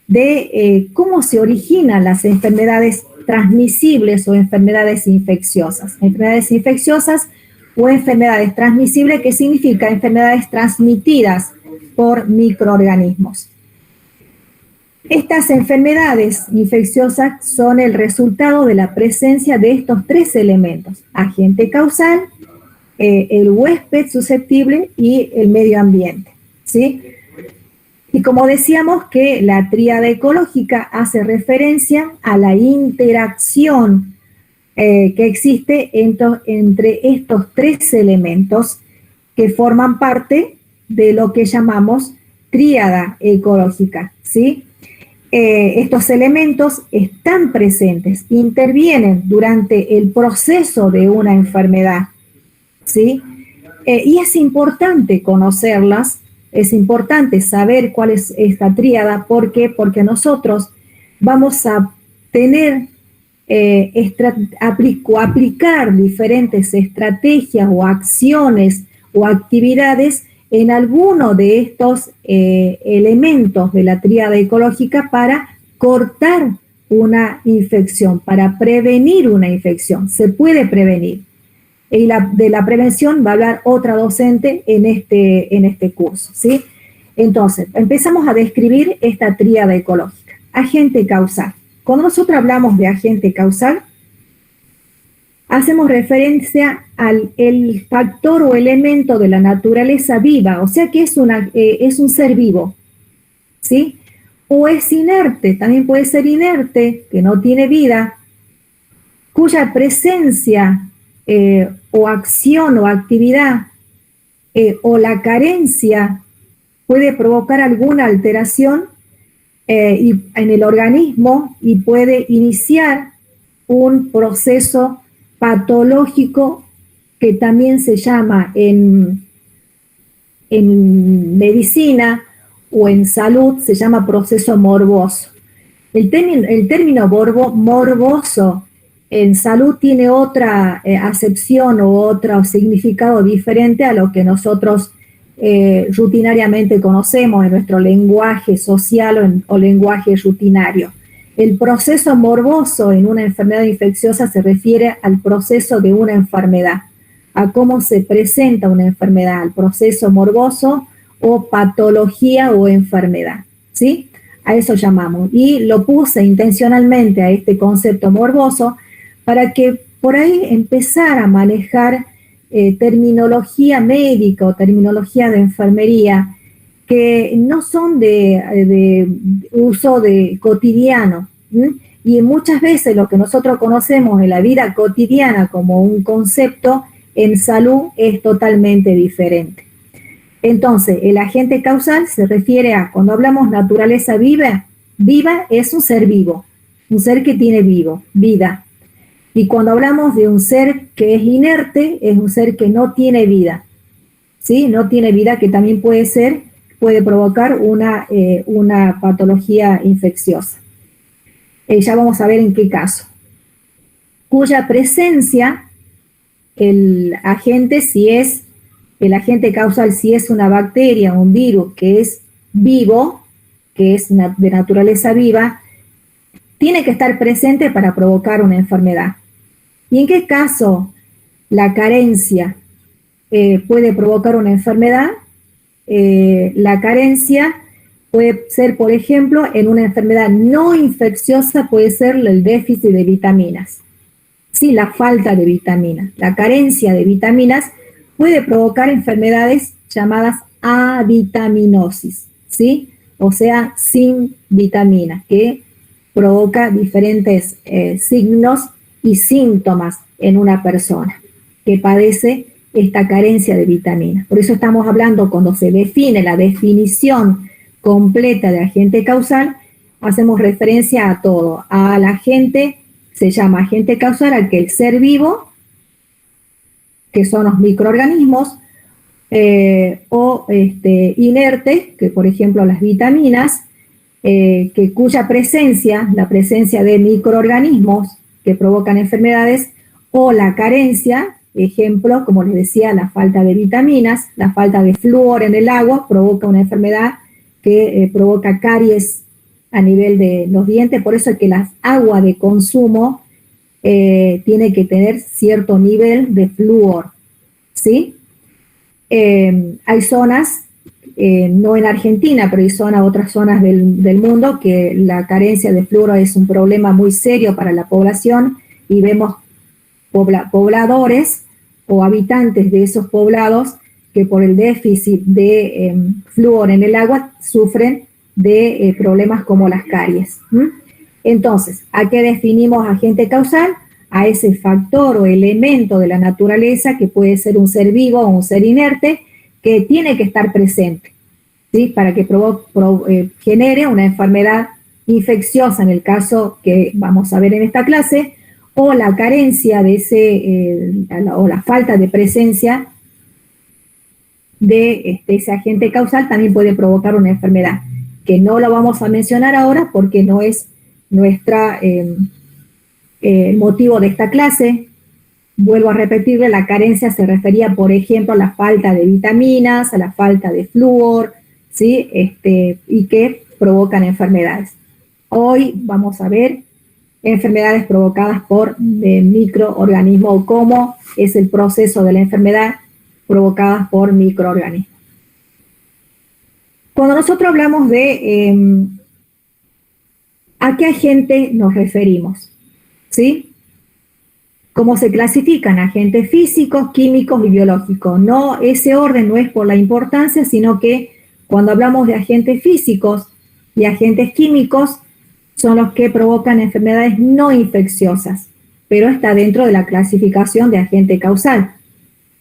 de cómo se originan las enfermedades transmisibles o enfermedades infecciosas. Enfermedades infecciosas o enfermedades transmisibles, que significa enfermedades transmitidas por microorganismos. Estas enfermedades infecciosas son el resultado de la presencia de estos tres elementos: agente causal, el huésped susceptible y el medio ambiente, ¿sí? Y como decíamos que la tríada ecológica hace referencia a la interacción que existe entre estos tres elementos que forman parte de lo que llamamos tríada ecológica, ¿sí? Estos elementos están presentes, intervienen durante el proceso de una enfermedad, ¿sí? Y es importante conocerlas, es importante saber cuál es esta tríada. ¿Por qué? Porque nosotros vamos a tener, aplicar diferentes estrategias o acciones o actividades en alguno de estos elementos de la tríada ecológica para cortar una infección, para prevenir una infección. Se puede prevenir. Y de la prevención va a hablar otra docente en este curso, ¿sí? Entonces, empezamos a describir esta tríada ecológica. Agente causal. Cuando nosotros hablamos de agente causal, hacemos referencia al factor o elemento de la naturaleza viva, o sea que es un ser vivo, ¿sí? O es inerte, también puede ser inerte, que no tiene vida, cuya presencia o acción o actividad o la carencia puede provocar alguna alteración en el organismo y puede iniciar un proceso patológico que también se llama en medicina o en salud, se llama proceso morboso. El término morboso en salud tiene otra acepción o otro significado diferente a lo que nosotros rutinariamente conocemos en nuestro lenguaje social o lenguaje rutinario. El proceso morboso en una enfermedad infecciosa se refiere al proceso de una enfermedad, a cómo se presenta una enfermedad, al proceso morboso o patología o enfermedad, ¿sí? A eso llamamos. Y lo puse intencionalmente a este concepto morboso para que por ahí empezar a manejar terminología médica o terminología de enfermería que no son de uso cotidiano, ¿sí? Y muchas veces lo que nosotros conocemos en la vida cotidiana como un concepto en salud es totalmente diferente. Entonces, el agente causal se refiere a, cuando hablamos naturaleza viva es un ser vivo, un ser que tiene vida. Y cuando hablamos de un ser que es inerte, es un ser que no tiene vida, ¿sí? No tiene vida, que también puede provocar una patología infecciosa. Ya vamos a ver en qué caso. Cuya presencia, el agente causal, si es una bacteria o un virus que es vivo, que es de naturaleza viva, tiene que estar presente para provocar una enfermedad. ¿Y en qué caso la carencia puede provocar una enfermedad? La carencia puede ser, por ejemplo, en una enfermedad no infecciosa, puede ser el déficit de vitaminas. Sí, la falta de vitaminas. La carencia de vitaminas puede provocar enfermedades llamadas avitaminosis, ¿sí? O sea, sin vitaminas, que provoca diferentes signos y síntomas en una persona que padece esta carencia de vitaminas. Por eso estamos hablando, cuando se define la definición completa de agente causal, hacemos referencia a todo. Al agente se llama agente causal aquel ser vivo, que son los microorganismos, o inerte, que por ejemplo las vitaminas, cuya presencia, la presencia de microorganismos que provocan enfermedades, o la carencia, ejemplo, como les decía, la falta de vitaminas, la falta de flúor en el agua provoca una enfermedad que provoca caries a nivel de los dientes. Por eso es que las aguas de consumo tiene que tener cierto nivel de flúor, ¿sí? Hay zonas, no en Argentina, pero hay otras zonas del mundo que la carencia de flúor es un problema muy serio para la población, y vemos pobladores o habitantes de esos poblados que por el déficit de flúor en el agua sufren de problemas como las caries. Entonces, ¿a qué definimos agente causal? A ese factor o elemento de la naturaleza, que puede ser un ser vivo o un ser inerte, que tiene que estar presente, ¿sí? Para que genere una enfermedad infecciosa, en el caso que vamos a ver en esta clase, o la carencia de o la falta de presencia de ese agente causal también puede provocar una enfermedad, que no lo vamos a mencionar ahora porque no es nuestra motivo de esta clase. Vuelvo a repetirle, la carencia se refería, por ejemplo, a la falta de vitaminas, a la falta de flúor, ¿sí? Y que provocan enfermedades. Hoy vamos a ver enfermedades provocadas por microorganismos, o cómo es el proceso de la enfermedad provocadas por microorganismos. Cuando nosotros hablamos de ¿a qué agente nos referimos? ¿Sí? ¿Cómo se clasifican? Agentes físicos, químicos y biológicos. No, ese orden no es por la importancia, sino que cuando hablamos de agentes físicos y agentes químicos, son los que provocan enfermedades no infecciosas, pero está dentro de la clasificación de agente causal.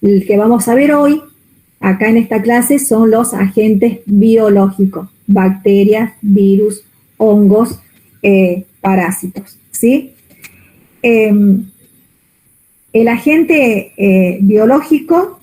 El que vamos a ver hoy, acá en esta clase, son los agentes biológicos: bacterias, virus, hongos, parásitos, ¿sí? El agente biológico,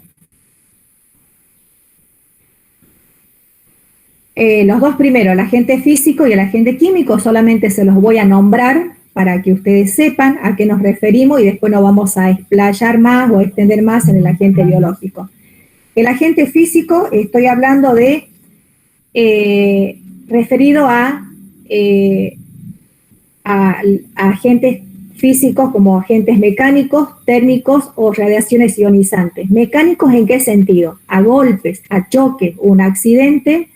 los dos primeros, el agente físico y el agente químico, solamente se los voy a nombrar para que ustedes sepan a qué nos referimos, y después nos vamos a explayar más o extender más en el agente biológico. El agente físico, estoy hablando de referido a agentes físicos como agentes mecánicos, térmicos o radiaciones ionizantes. ¿Mecánicos en qué sentido? A golpes, a choques, un accidente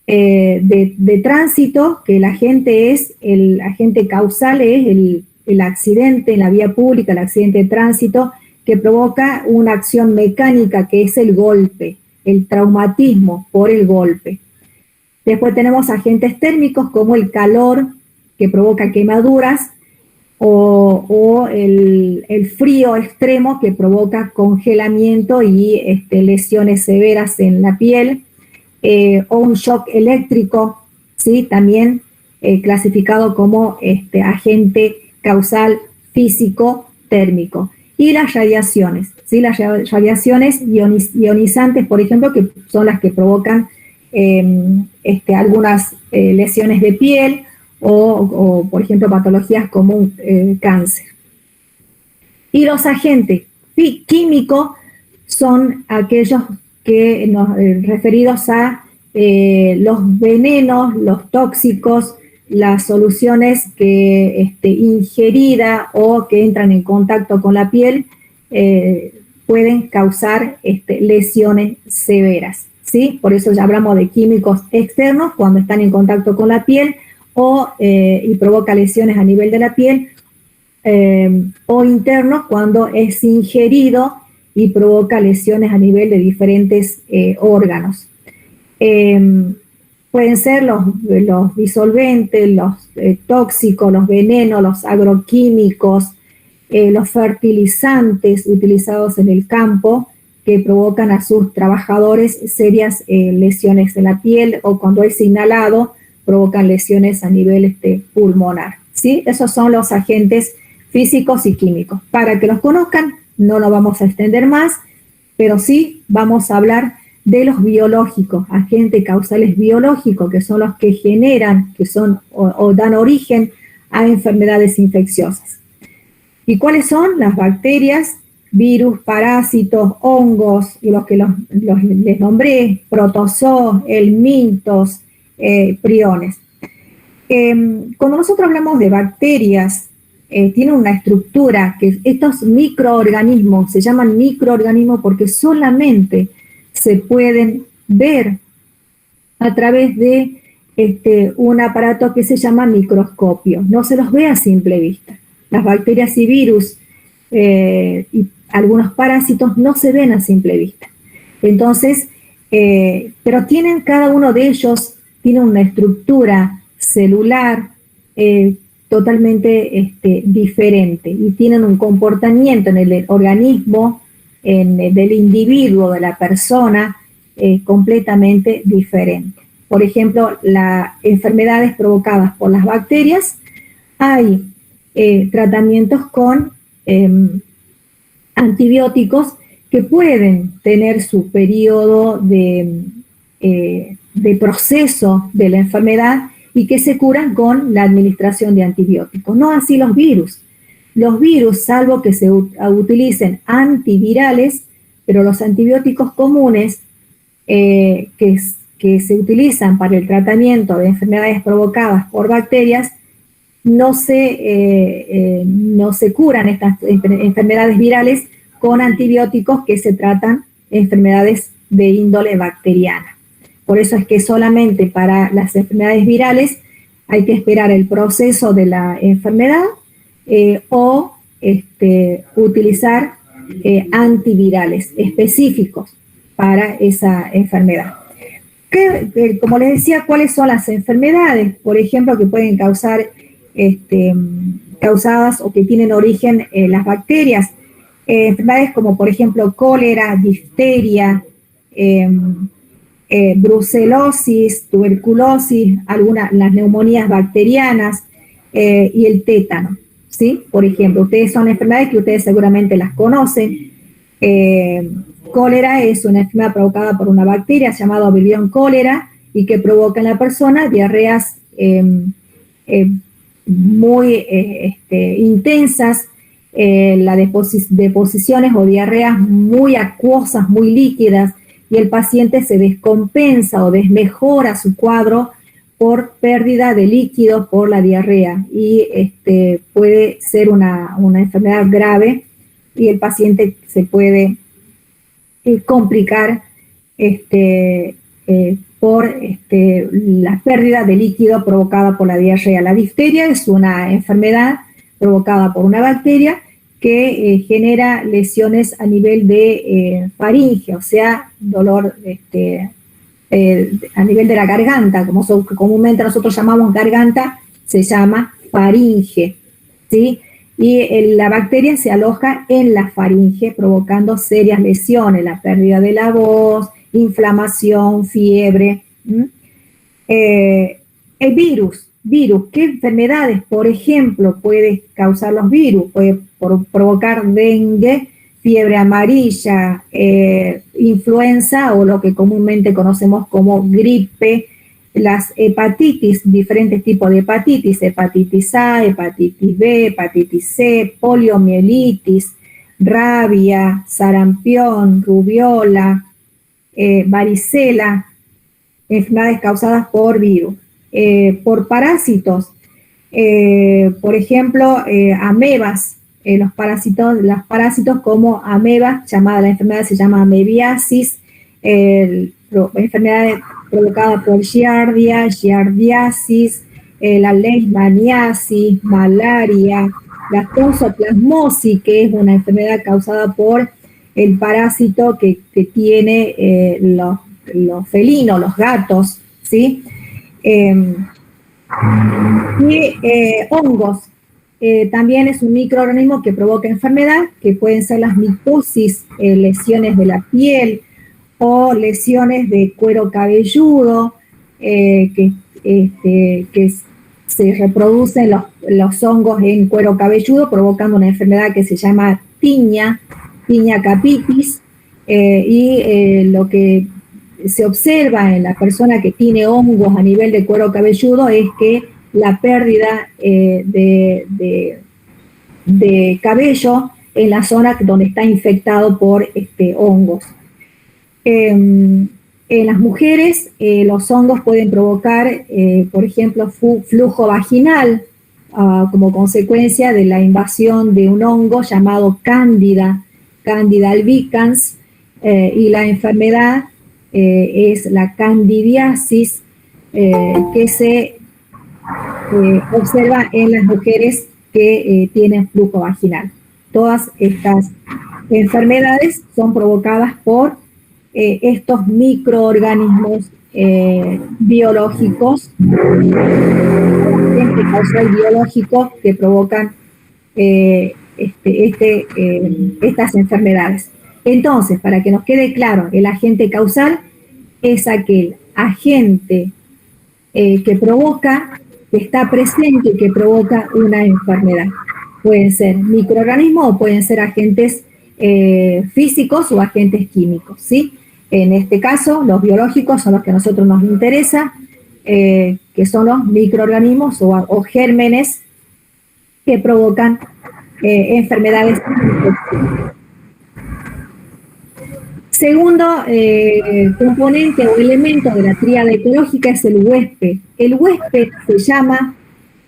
de tránsito, que el agente causal es el accidente en la vía pública, el accidente de tránsito, que provoca una acción mecánica, que es el golpe, el traumatismo por el golpe. Después tenemos agentes térmicos como el calor, que provoca quemaduras, o el frío extremo que provoca congelamiento y lesiones severas en la piel, o un shock eléctrico, ¿sí? También clasificado como agente causal físico térmico. Y las radiaciones, ¿sí? Las radiaciones ionizantes, por ejemplo, que son las que provocan algunas lesiones de piel o, por ejemplo, patologías como un cáncer. Y los agentes químicos son aquellos que referidos a los venenos, los tóxicos, las soluciones que ingerida o que entran en contacto con la piel pueden causar lesiones severas, ¿sí? Por eso ya hablamos de químicos externos cuando están en contacto con la piel y provoca lesiones a nivel de la piel, o internos cuando es ingerido y provoca lesiones a nivel de diferentes órganos. Pueden ser los disolventes, los tóxicos, los venenos, los agroquímicos, los fertilizantes utilizados en el campo que provocan a sus trabajadores serias lesiones en la piel, o cuando es inhalado provocan lesiones a nivel pulmonar, ¿sí? Esos son los agentes físicos y químicos. Para que los conozcan, no lo vamos a extender más, pero sí vamos a hablar de los biológicos, agentes causales biológicos, que son los que generan, que son o dan origen a enfermedades infecciosas. ¿Y cuáles son? Las bacterias, virus, parásitos, hongos, y los que les nombré, protozoos, helmintos, priones. Cuando nosotros hablamos de bacterias, tienen una estructura que estos microorganismos se llaman microorganismos porque solamente se pueden ver a través de un aparato que se llama microscopio. No se los ve a simple vista. Las bacterias y virus y algunos parásitos no se ven a simple vista. Entonces, pero cada uno de ellos tiene una estructura celular totalmente diferente y tienen un comportamiento en el organismo del individuo, de la persona, completamente diferente. Por ejemplo, las enfermedades provocadas por las bacterias, hay tratamientos con antibióticos que pueden tener su periodo de proceso de la enfermedad y que se curan con la administración de antibióticos. No así los virus. Los virus, salvo que se utilicen antivirales, pero los antibióticos comunes que se utilizan para el tratamiento de enfermedades provocadas por bacterias, no se curan estas enfermedades virales con antibióticos que se tratan enfermedades de índole bacteriana. Por eso es que solamente para las enfermedades virales hay que esperar el proceso de la enfermedad o utilizar antivirales específicos para esa enfermedad. Como les decía, ¿cuáles son las enfermedades, por ejemplo, que pueden causar causadas o que tienen origen las bacterias? Enfermedades como, por ejemplo, cólera, difteria, brucelosis, tuberculosis, las neumonías bacterianas y el tétano, ¿sí? Por ejemplo, son enfermedades que ustedes seguramente las conocen. Cólera es una enfermedad provocada por una bacteria llamada Vibrio cólera y que provoca en la persona diarreas muy intensas, deposiciones o diarreas muy acuosas, muy líquidas, y el paciente se descompensa o desmejora su cuadro por pérdida de líquidos por la diarrea, y puede ser una enfermedad grave y el paciente se puede complicar por la pérdida de líquido provocada por la diarrea. La difteria es una enfermedad provocada por una bacteria que genera lesiones a nivel de faringe, o sea, dolor a nivel de la garganta, como comúnmente nosotros llamamos garganta, se llama faringe, ¿sí? y la bacteria se aloja en la faringe provocando serias lesiones, la pérdida de la voz, inflamación, fiebre. El virus, ¿qué enfermedades, por ejemplo, puede causar los virus? Puede provocar dengue, fiebre amarilla, influenza o lo que comúnmente conocemos como gripe, las hepatitis, diferentes tipos de hepatitis A, hepatitis B, hepatitis C, poliomielitis, rabia, sarampión, rubiola, varicela, enfermedades causadas por virus. Por parásitos, por ejemplo, amebas, los parásitos como amebas, la enfermedad se llama amebiasis, enfermedad provocada por giardia, giardiasis, la leishmaniasis, malaria, la toxoplasmosis, que es una enfermedad causada por el parásito que tiene los felinos, los gatos, ¿sí? Hongos, también es un microorganismo que provoca enfermedad, que pueden ser las micosis, lesiones de la piel o lesiones de cuero cabelludo, que se reproducen los hongos en cuero cabelludo, provocando una enfermedad que se llama tiña capitis, y lo que se observa en la persona que tiene hongos a nivel de cuero cabelludo es que la pérdida de cabello en la zona donde está infectado por hongos. En las mujeres los hongos pueden provocar, por ejemplo, flujo vaginal como consecuencia de la invasión de un hongo llamado Candida albicans, y la enfermedad es la candidiasis, que se observa en las mujeres que tienen flujo vaginal. Todas estas enfermedades son provocadas por estos microorganismos biológicos, biológicos que provocan estas enfermedades. Entonces, para que nos quede claro, el agente causal es aquel agente que está presente y que provoca una enfermedad. Pueden ser microorganismos o pueden ser agentes físicos o agentes químicos, ¿sí? En este caso, los biológicos son los que a nosotros nos interesa, que son los microorganismos o gérmenes que provocan enfermedades. Segundo componente o elemento de la tríada ecológica es el huésped. El huésped se llama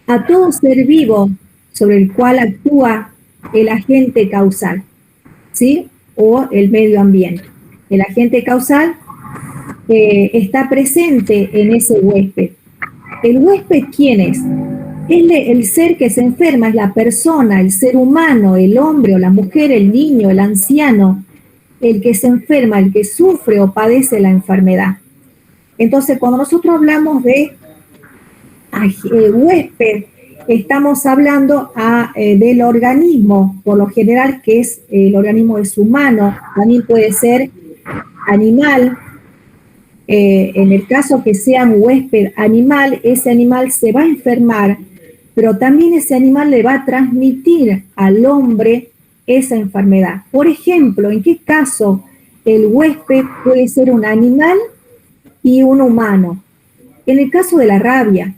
a todo ser vivo sobre el cual actúa el agente causal, ¿sí? O el medio ambiente. El agente causal está presente en ese huésped. ¿El huésped quién es? El ser que se enferma, es la persona, el ser humano, el hombre o la mujer, el niño, el anciano, el que se enferma, el que sufre o padece la enfermedad. Entonces, cuando nosotros hablamos de huésped, estamos hablando del organismo, por lo general, que es el organismo es humano, también puede ser animal. En el caso que sea un huésped animal, ese animal se va a enfermar, pero también ese animal le va a transmitir al hombre esa enfermedad. Por ejemplo, ¿en qué caso el huésped puede ser un animal y un humano? En el caso de la rabia,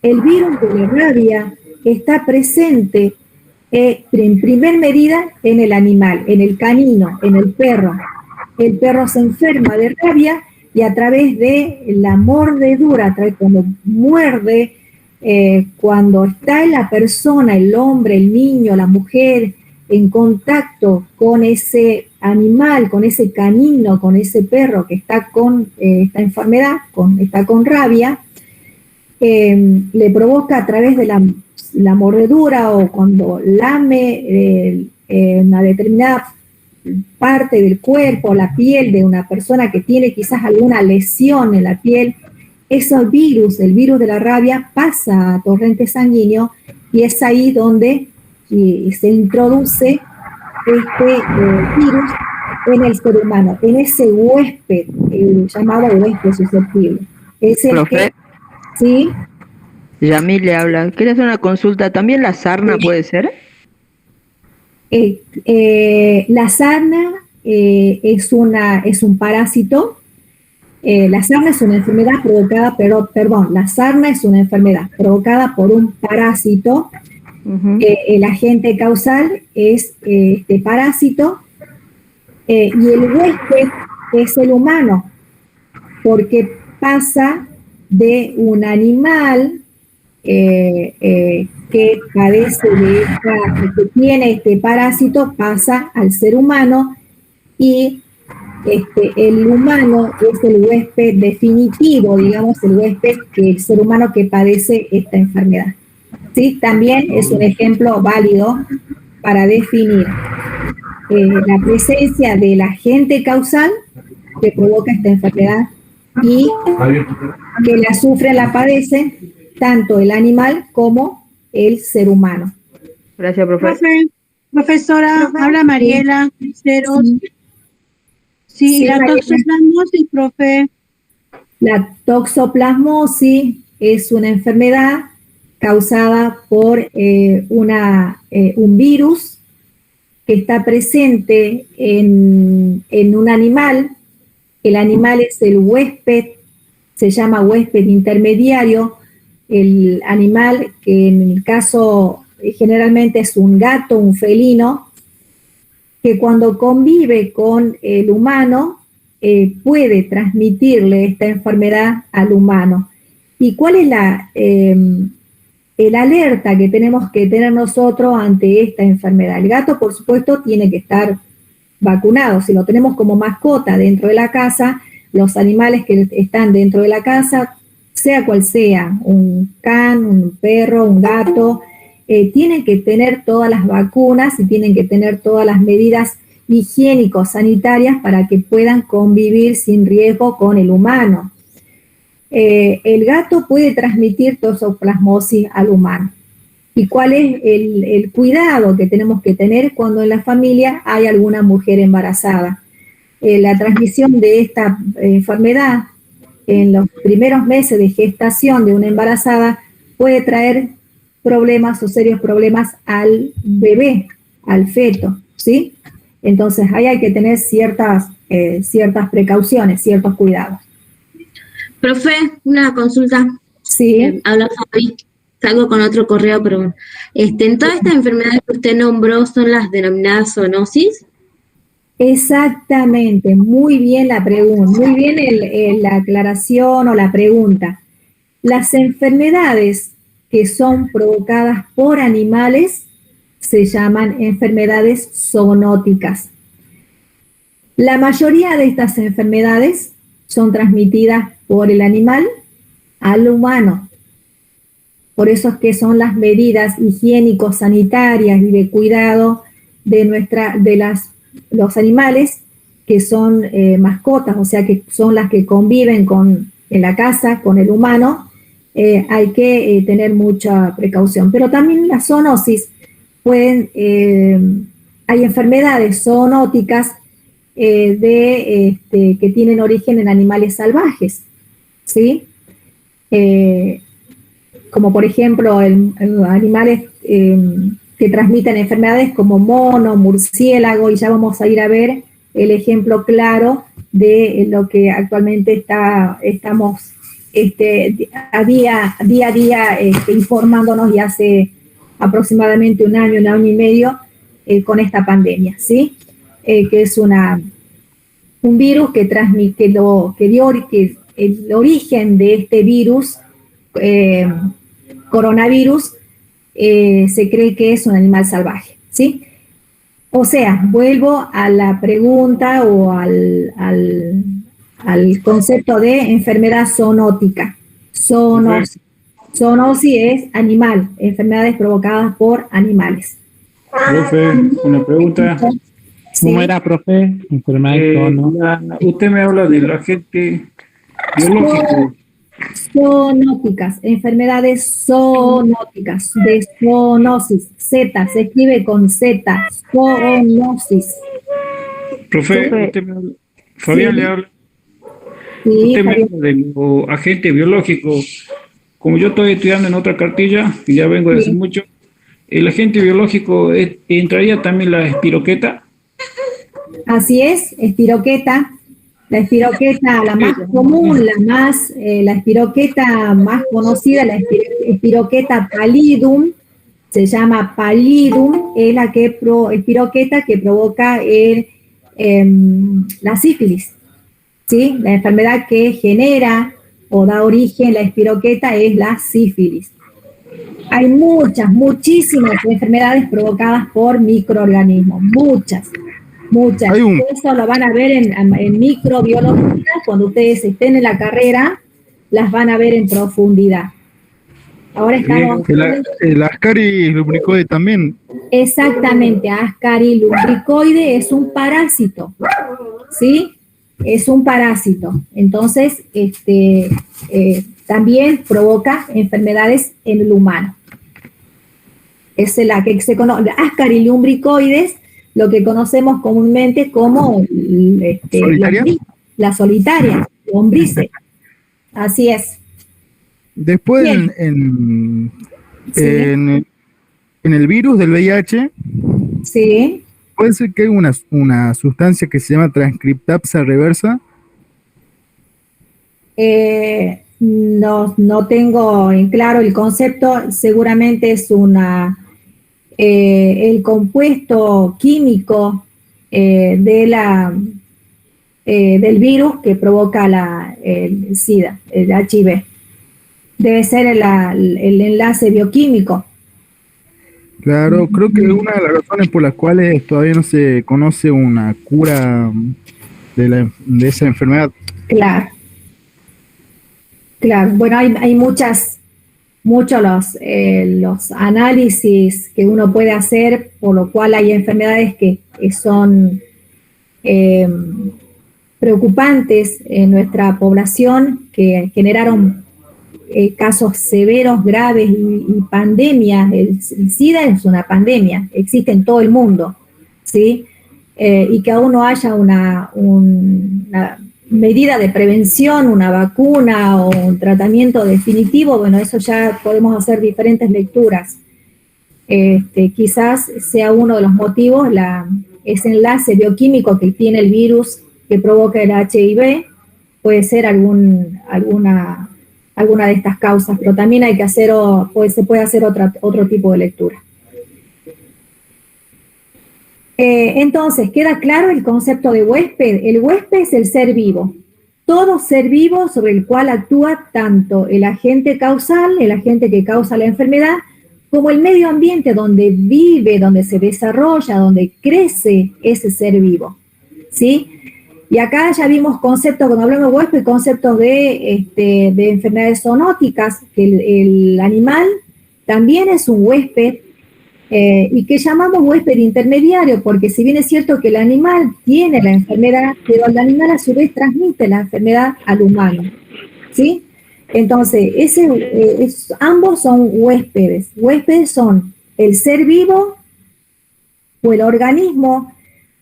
el virus de la rabia está presente en primer medida en el animal, en el canino, en el perro. El perro se enferma de rabia y a través de la mordedura, cuando muerde, cuando está la persona, el hombre, el niño, la mujer, en contacto con ese animal, con ese canino, con ese perro que está con esta enfermedad, está con rabia, le provoca a través de la mordedura o cuando lame una determinada parte del cuerpo, la piel de una persona que tiene quizás alguna lesión en la piel, ese virus, el virus de la rabia, pasa a torrente sanguíneo y es ahí donde y se introduce este virus en el ser humano, en ese huésped, llamado huésped susceptible. Es el Profe, que, ¿sí? Yamil le habla. ¿Quieres hacer una consulta? ¿También la sarna puede ser? La sarna es un parásito. La sarna es una enfermedad provocada, la sarna es una enfermedad provocada por un parásito. El agente causal es este parásito, y el huésped es el humano, porque pasa de un animal que padece que tiene este parásito, pasa al ser humano, y el humano es el huésped definitivo, digamos, el ser humano que padece esta enfermedad. ¿Sí? También es un ejemplo válido para definir la presencia del agente causal que provoca esta enfermedad y que la sufre, la padece tanto el animal como el ser humano. Gracias, Profesora, habla Mariela. Sí, la toxoplasmosis, profe. La toxoplasmosis es una enfermedad causada por un virus que está presente en un animal. El animal es el huésped, se llama huésped intermediario. El animal, que en el caso generalmente es un gato, un felino, que cuando convive con el humano puede transmitirle esta enfermedad al humano. ¿Y cuál es el alerta que tenemos que tener nosotros ante esta enfermedad? El gato, por supuesto, tiene que estar vacunado. Si lo tenemos como mascota dentro de la casa, los animales que están dentro de la casa, sea cual sea, un can, un perro, un gato, tienen que tener todas las vacunas y tienen que tener todas las medidas higiénico-sanitarias para que puedan convivir sin riesgo con el humano. El gato puede transmitir toxoplasmosis al humano. ¿Y cuál es el cuidado que tenemos que tener cuando en la familia hay alguna mujer embarazada? La transmisión de esta enfermedad en los primeros meses de gestación de una embarazada puede traer problemas o serios problemas al bebé, al feto, ¿sí? Entonces ahí hay que tener ciertas precauciones, ciertos cuidados. Profe, una consulta. Sí. Habla Fabi, salgo con otro correo, pero bueno. En todas estas enfermedades que usted nombró son las denominadas zoonosis. Exactamente, muy bien la pregunta, muy bien la aclaración o la pregunta. Las enfermedades que son provocadas por animales se llaman enfermedades zoonóticas. La mayoría de estas enfermedades son transmitidas por el animal al humano. Por eso es que son las medidas higiénico-sanitarias y de cuidado de los animales que son mascotas, o sea que son las que conviven en la casa con el humano. Hay que tener mucha precaución. Pero también la zoonosis hay enfermedades zoonóticas que tienen origen en animales salvajes, ¿sí? Como por ejemplo animales que transmiten enfermedades como mono, murciélago, y ya vamos a ir a ver el ejemplo claro de lo que actualmente estamos a día a día informándonos, y hace aproximadamente un año y medio con esta pandemia, ¿sí? Que es un virus que el origen de este virus, coronavirus, se cree que es un animal salvaje, ¿sí? O sea, vuelvo a la pregunta o al concepto de enfermedad zoonótica. Zoonosis es animal, enfermedades provocadas por animales. Profe, una pregunta. ¿Cómo era, profe? Enfermedad Usted me habla del agente biológico. Zoonóticas, enfermedades zoonóticas, de zoonosis. Z, se escribe con Z, zoonosis. Profe, Fabián Sí. le habla. Sí, Usted me Fabián. habla de los agentes biológicos. Como yo estoy estudiando en otra cartilla, y ya vengo de hace mucho, el agente biológico entraría también la espiroqueta. Así es, espiroqueta. La espiroqueta, la más común, la espiroqueta más conocida, la espiroqueta pallidum, se llama pallidum, es la espiroqueta que provoca la sífilis, ¿sí? La enfermedad que genera o da origen la espiroqueta es la sífilis. Hay muchísimas enfermedades provocadas por microorganismos, muchas. Eso lo van a ver en microbiología, cuando ustedes estén en la carrera, las van a ver en profundidad. Ahora estamos... El Ascaris lumbricoides también. Exactamente, Ascaris lumbricoides es un parásito, ¿sí? Es un parásito. Entonces, también provoca enfermedades en el humano. Es la que se conoce, Ascaris lumbricoides, lo que conocemos comúnmente como ¿Solitaria? La solitaria, lombrices. Así es. Después en el virus del VIH, sí, puede ser que hay una sustancia que se llama transcriptasa reversa. No tengo en claro el concepto, seguramente es el compuesto químico del virus que provoca el SIDA, el HIV. Debe ser el enlace bioquímico. Claro, creo que una de las razones por las cuales todavía no se conoce una cura de esa enfermedad. Claro. Bueno, hay muchos los análisis que uno puede hacer, por lo cual hay enfermedades que son preocupantes en nuestra población, que generaron casos severos, graves y pandemias. El SIDA es una pandemia, existe en todo el mundo, ¿sí? Y que aún no haya una medida de prevención, una vacuna o un tratamiento definitivo, bueno, eso ya podemos hacer diferentes lecturas. Quizás sea uno de los motivos ese enlace bioquímico que tiene el virus que provoca el HIV, puede ser alguna de estas causas, pero también hay que se puede hacer otro tipo de lectura. Entonces, ¿queda claro el concepto de huésped? El huésped es el ser vivo. Todo ser vivo sobre el cual actúa tanto el agente causal, el agente que causa la enfermedad, como el medio ambiente donde vive, donde se desarrolla, donde crece ese ser vivo, ¿sí? Y acá ya vimos conceptos, cuando hablamos de huésped, conceptos de enfermedades zoonóticas, que el animal también es un huésped, y que llamamos huésped intermediario, porque si bien es cierto que el animal tiene la enfermedad, pero el animal a su vez transmite la enfermedad al humano, ¿sí? Entonces, ambos son huéspedes. Huéspedes son el ser vivo o el organismo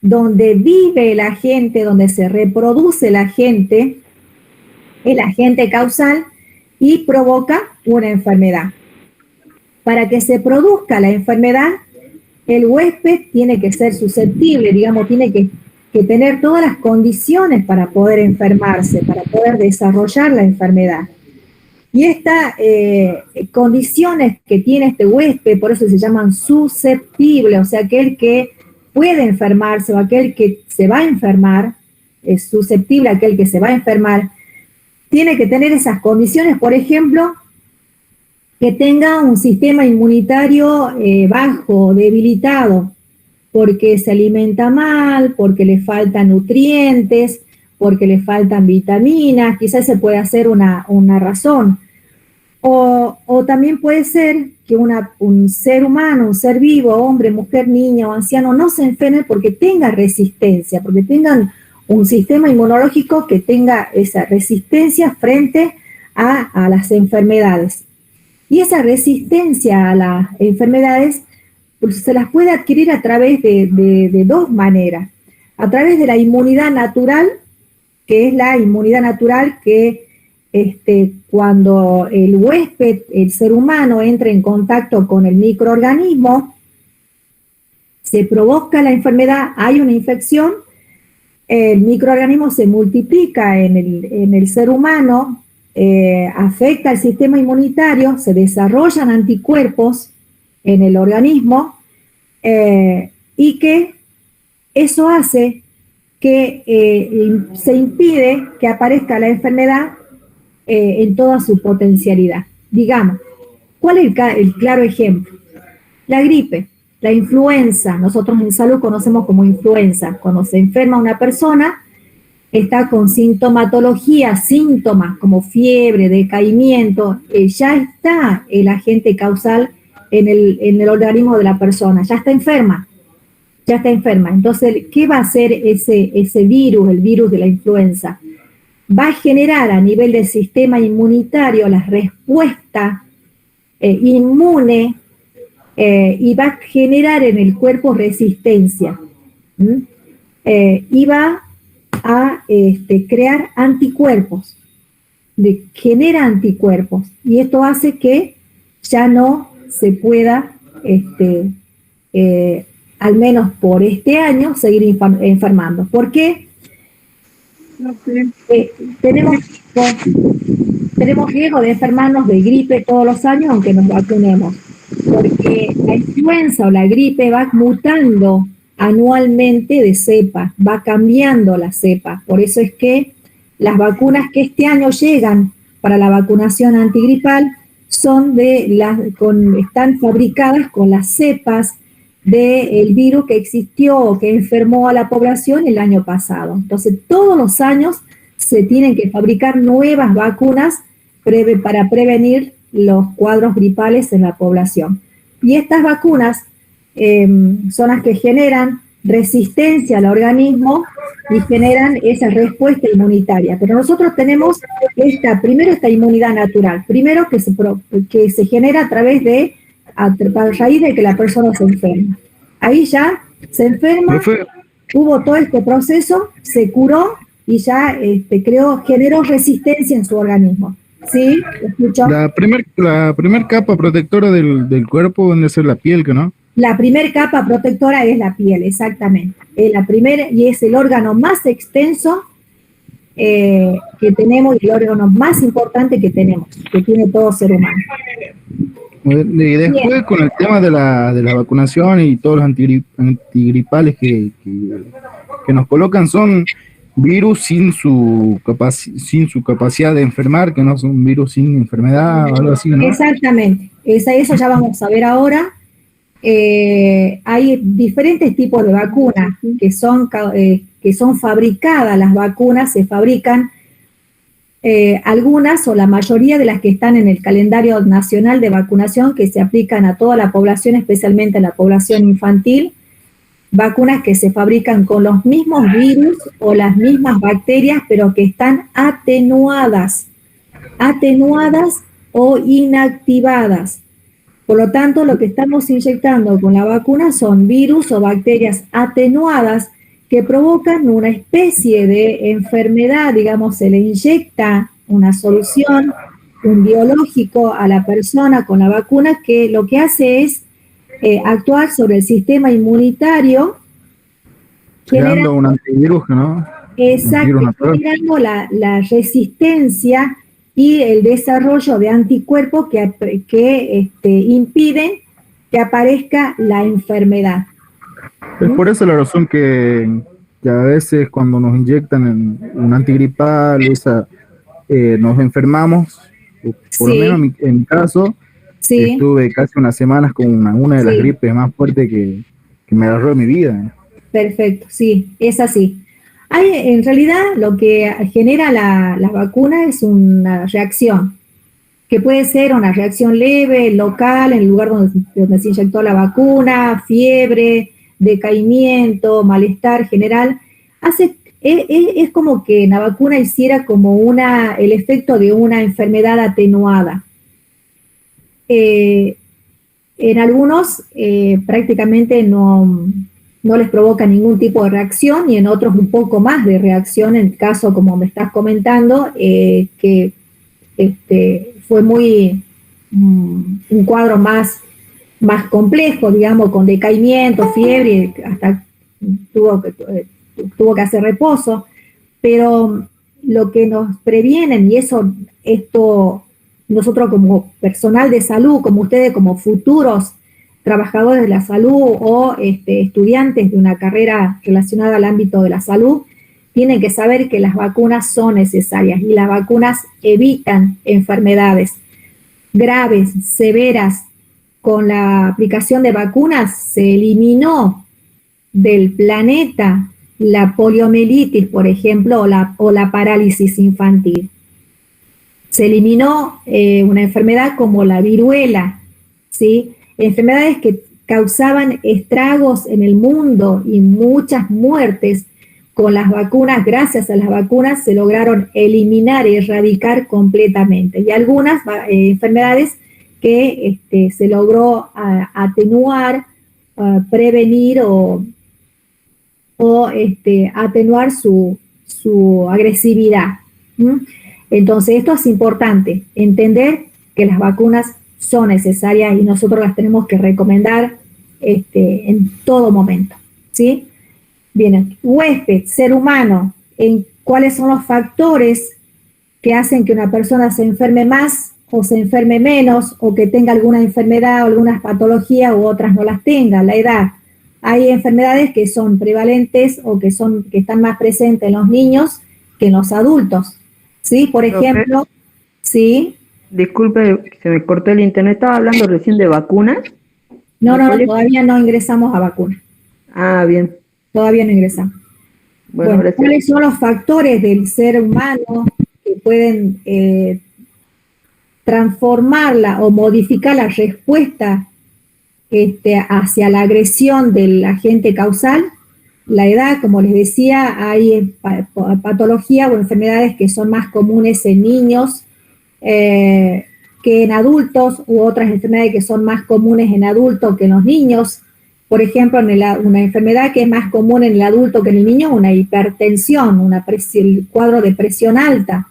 donde vive la gente, donde se reproduce la gente, el agente causal, y provoca una enfermedad. Para que se produzca la enfermedad, el huésped tiene que ser susceptible, digamos, tiene que tener todas las condiciones para poder enfermarse, para poder desarrollar la enfermedad. Y estas condiciones que tiene este huésped, por eso se llaman susceptibles, o sea, aquel que puede enfermarse o aquel que se va a enfermar, es susceptible a aquel que se va a enfermar, tiene que tener esas condiciones, por ejemplo, que tenga un sistema inmunitario bajo, debilitado, porque se alimenta mal, porque le faltan nutrientes, porque le faltan vitaminas, quizás se puede hacer una razón. O también puede ser que un ser humano, un ser vivo, hombre, mujer, niño o anciano, no se enferme porque tenga resistencia, porque tengan un sistema inmunológico que tenga esa resistencia frente a las enfermedades. Y esa resistencia a las enfermedades pues, se las puede adquirir a través de dos maneras. A través de la inmunidad natural, que es la inmunidad natural que cuando el huésped, el ser humano, entra en contacto con el microorganismo, se provoca la enfermedad, hay una infección, el microorganismo se multiplica en el ser humano, afecta al sistema inmunitario, se desarrollan anticuerpos en el organismo y que eso hace que se impide que aparezca la enfermedad en toda su potencialidad. Digamos, ¿cuál es el claro ejemplo? La gripe, la influenza, nosotros en salud conocemos como influenza. Cuando se enferma una persona, está con sintomatología, síntomas como fiebre, decaimiento, ya está el agente causal en el organismo de la persona, ya está enferma. Entonces, ¿qué va a hacer ese virus, el virus de la influenza? Va a generar a nivel del sistema inmunitario la respuesta inmune y va a generar en el cuerpo resistencia. Y va a crear anticuerpos, genera anticuerpos. Y esto hace que ya no se pueda al menos por este año, seguir enfermando. ¿Por qué? Tenemos riesgo de enfermarnos de gripe todos los años, aunque nos vacunemos, porque la influenza o la gripe va mutando anualmente de cepa, va cambiando la cepa. Por eso es que las vacunas que este año llegan para la vacunación antigripal están fabricadas con las cepas del virus que existió o que enfermó a la población el año pasado. Entonces, todos los años se tienen que fabricar nuevas vacunas para prevenir los cuadros gripales en la población. Y estas vacunas son las que generan resistencia al organismo y generan esa respuesta inmunitaria. Pero nosotros tenemos primero esta inmunidad natural, primero que se genera a raíz de que la persona se enferma. Ahí ya se enferma, hubo todo este proceso, se curó y ya generó resistencia en su organismo. ¿Sí? ¿Escuchó? La primer capa protectora del cuerpo debe ser la piel, ¿no? La primer capa protectora es la piel, exactamente. Y es el órgano más extenso que tenemos y el órgano más importante que tenemos, que tiene todo ser humano. Y después, bien, con el tema de la vacunación y todos los antigripales que nos colocan, son virus sin su capacidad de enfermar, que no son virus sin enfermedad o algo así, ¿no? Exactamente, eso ya vamos a ver ahora. Hay diferentes tipos de vacunas que son fabricadas. Las vacunas se fabrican, algunas o la mayoría de las que están en el calendario nacional de vacunación, que se aplican a toda la población, especialmente a la población infantil, vacunas que se fabrican con los mismos virus o las mismas bacterias, pero que están atenuadas o inactivadas. Por lo tanto, lo que estamos inyectando con la vacuna son virus o bacterias atenuadas que provocan una especie de enfermedad. Digamos, se le inyecta una solución, un biológico a la persona con la vacuna, que lo que hace es actuar sobre el sistema inmunitario, creando un antivirus, ¿no? Exacto, generando la resistencia y el desarrollo de anticuerpos que impiden que aparezca la enfermedad. Es por eso la razón que a veces cuando nos inyectan un antigripal, nos enfermamos. Por lo menos en mi caso, estuve casi unas semanas con una de las gripes más fuertes que me agarró en mi vida. Perfecto, sí, es así. En realidad lo que genera la vacuna es una reacción, que puede ser una reacción leve, local, en el lugar donde se inyectó la vacuna, fiebre, decaimiento, malestar general. es como que la vacuna hiciera como el efecto de una enfermedad atenuada. En algunos prácticamente no les provoca ningún tipo de reacción y en otros un poco más de reacción, en el caso como me estás comentando, que fue un cuadro más complejo, digamos, con decaimiento, fiebre, hasta tuvo que hacer reposo, pero lo que nos previenen, y esto nosotros como personal de salud, como ustedes como futuros trabajadores de la salud o estudiantes de una carrera relacionada al ámbito de la salud, tienen que saber que las vacunas son necesarias y las vacunas evitan enfermedades graves, severas. Con la aplicación de vacunas se eliminó del planeta la poliomielitis, por ejemplo, o la parálisis infantil. Se eliminó una enfermedad como la viruela, ¿sí? Enfermedades que causaban estragos en el mundo y muchas muertes. Con las vacunas, gracias a las vacunas, se lograron eliminar y erradicar completamente. Y algunas enfermedades que se logró atenuar, prevenir o atenuar su agresividad. Entonces, esto es importante, entender que las vacunas son necesarias y nosotros las tenemos que recomendar en todo momento, ¿sí? Bien, huésped, ser humano, ¿cuáles son los factores que hacen que una persona se enferme más o se enferme menos o que tenga alguna enfermedad o algunas patologías u otras no las tenga? La edad. Hay enfermedades que son prevalentes o que están más presentes en los niños que en los adultos, ¿sí? Por ejemplo, ¿sí? Disculpe, se me cortó el internet. ¿Estaba hablando recién de vacunas? No, todavía no ingresamos a vacunas. Ah, bien. Todavía no ingresamos. Bueno, ¿cuáles son los factores del ser humano que pueden transformarla o modificar la respuesta hacia la agresión del agente causal? La edad, como les decía, hay patologías o enfermedades que son más comunes en niños que en adultos, u otras enfermedades que son más comunes en adultos que en los niños. Por ejemplo, una enfermedad que es más común en el adulto que en el niño, una hipertensión, el cuadro de presión alta,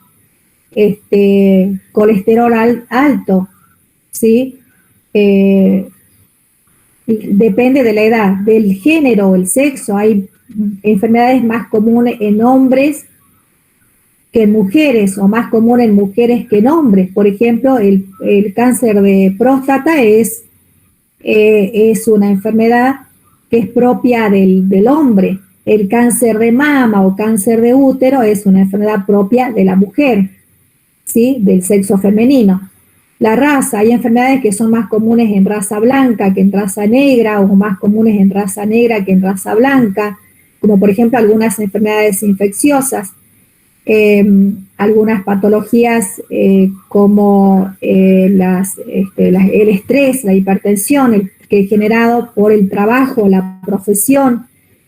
colesterol alto, ¿sí? Depende de la edad, del género o el sexo. Hay enfermedades más comunes en hombres que en mujeres, o más común en mujeres que en hombres. Por ejemplo, el cáncer de próstata es una enfermedad que es propia del hombre. El cáncer de mama o cáncer de útero es una enfermedad propia de la mujer, ¿sí? Del sexo femenino. La raza, hay enfermedades que son más comunes en raza blanca que en raza negra, o más comunes en raza negra que en raza blanca, como por ejemplo algunas enfermedades infecciosas. Algunas patologías como el estrés, la hipertensión, que es generado por el trabajo, la profesión,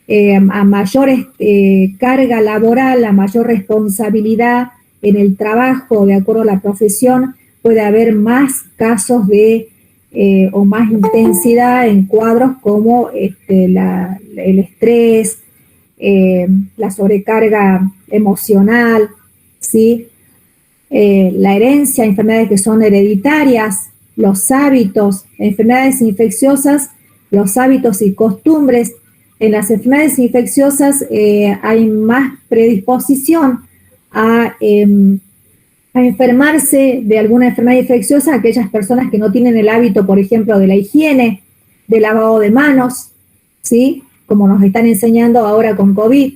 a mayor carga laboral, a mayor responsabilidad en el trabajo, de acuerdo a la profesión, puede haber más casos o más intensidad en cuadros como el estrés, la sobrecarga emocional, ¿sí? La herencia, enfermedades que son hereditarias, los hábitos, enfermedades infecciosas, los hábitos y costumbres. En las enfermedades infecciosas hay más predisposición a enfermarse de alguna enfermedad infecciosa aquellas personas que no tienen el hábito, por ejemplo, de la higiene, del lavado de manos, ¿sí? Como nos están enseñando ahora con COVID.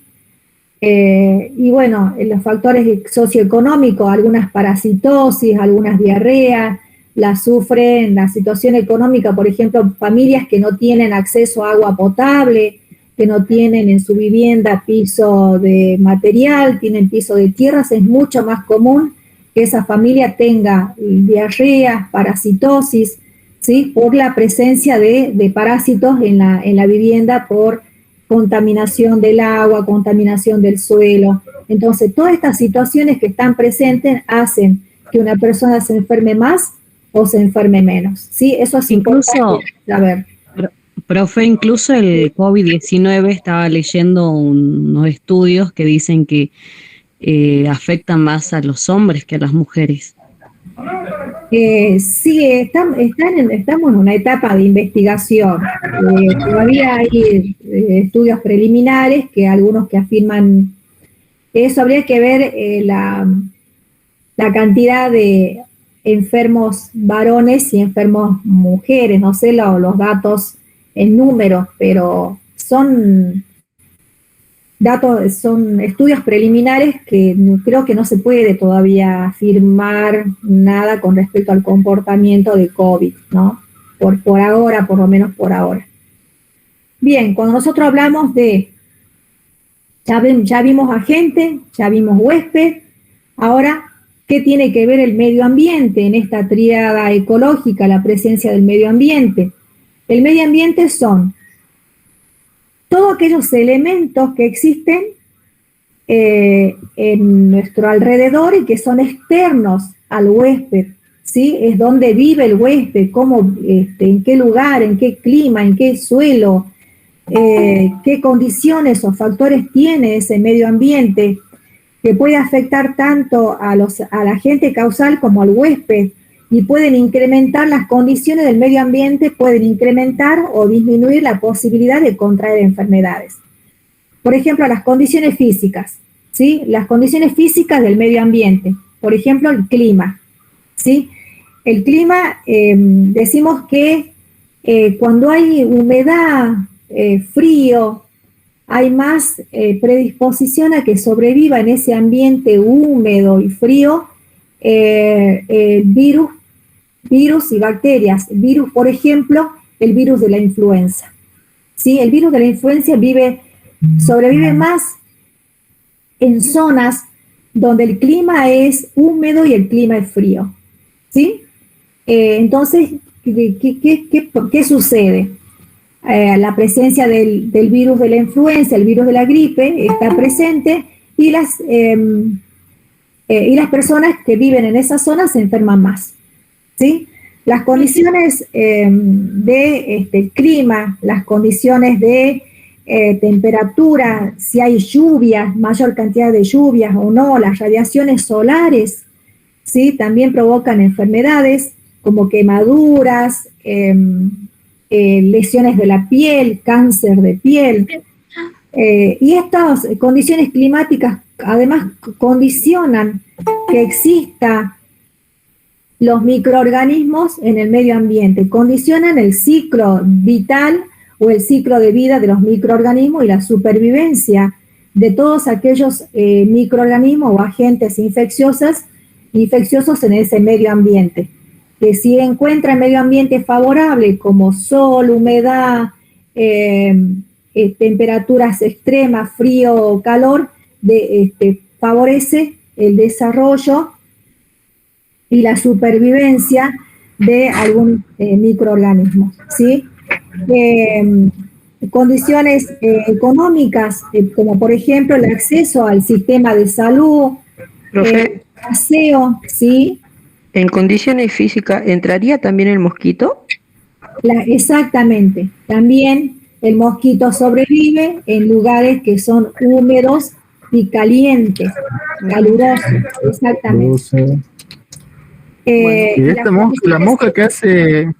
Y bueno, los factores socioeconómicos, algunas parasitosis, algunas diarreas, las sufren la situación económica, por ejemplo, familias que no tienen acceso a agua potable, que no tienen en su vivienda piso de material, tienen piso de tierras. Es mucho más común que esa familia tenga diarrea, parasitosis, ¿sí? Por la presencia de parásitos en la vivienda por contaminación del agua, contaminación del suelo. Entonces, todas estas situaciones que están presentes hacen que una persona se enferme más o se enferme menos. ¿Sí? Eso es importante saber. Profe, incluso el COVID-19 estaba leyendo unos estudios que dicen que afectan más a los hombres que a las mujeres. Sí, estamos en una etapa de investigación. Todavía hay estudios preliminares que algunos que afirman eso. Habría que ver la cantidad de enfermos varones y enfermos mujeres. No sé los datos en números, pero son estudios preliminares que creo que no se puede todavía afirmar nada con respecto al comportamiento de COVID, ¿no? Por ahora, por lo menos por ahora. Bien, cuando nosotros hablamos de, ya vimos agente, ya vimos huésped, ahora, ¿qué tiene que ver el medio ambiente en esta tríada ecológica, la presencia del medio ambiente? El medio ambiente son todos aquellos elementos que existen en nuestro alrededor y que son externos al huésped, ¿sí? Es donde vive el huésped, cómo, en qué lugar, en qué clima, en qué suelo, qué condiciones o factores tiene ese medio ambiente que puede afectar tanto a la agente causal como al huésped, y pueden incrementar las condiciones del medio ambiente, pueden incrementar o disminuir la posibilidad de contraer enfermedades. Por ejemplo, las condiciones físicas, ¿sí? Las condiciones físicas del medio ambiente, por ejemplo, el clima, ¿sí? El clima, decimos que cuando hay humedad, frío, hay más predisposición a que sobreviva en ese ambiente húmedo y frío virus y bacterias. Virus, por ejemplo, el virus de la influenza. ¿Sí? El virus de la influenza sobrevive más en zonas donde el clima es húmedo y el clima es frío. ¿Sí? Entonces, ¿qué sucede? La presencia del virus de la influenza, el virus de la gripe, está presente y las personas que viven en esa zona se enferman más. ¿Sí? Las condiciones de clima, las condiciones de temperatura, si hay lluvias, mayor cantidad de lluvias o no, las radiaciones solares, ¿sí? También provocan enfermedades como quemaduras, lesiones de la piel, cáncer de piel. Y estas condiciones climáticas además condicionan que exista los microorganismos en el medio ambiente, condicionan el ciclo vital o el ciclo de vida de los microorganismos y la supervivencia de todos aquellos microorganismos o agentes infecciosos en ese medio ambiente. Que si encuentra el medio ambiente favorable como sol, humedad, temperaturas extremas, frío o calor, favorece el desarrollo y la supervivencia de algún microorganismo, ¿sí? Condiciones económicas, como por ejemplo el acceso al sistema de salud, aseo, ¿sí? En condiciones físicas, ¿entraría también el mosquito? Exactamente, también el mosquito sobrevive en lugares que son húmedos y calientes, calurosos, exactamente. Y la mosca que hace...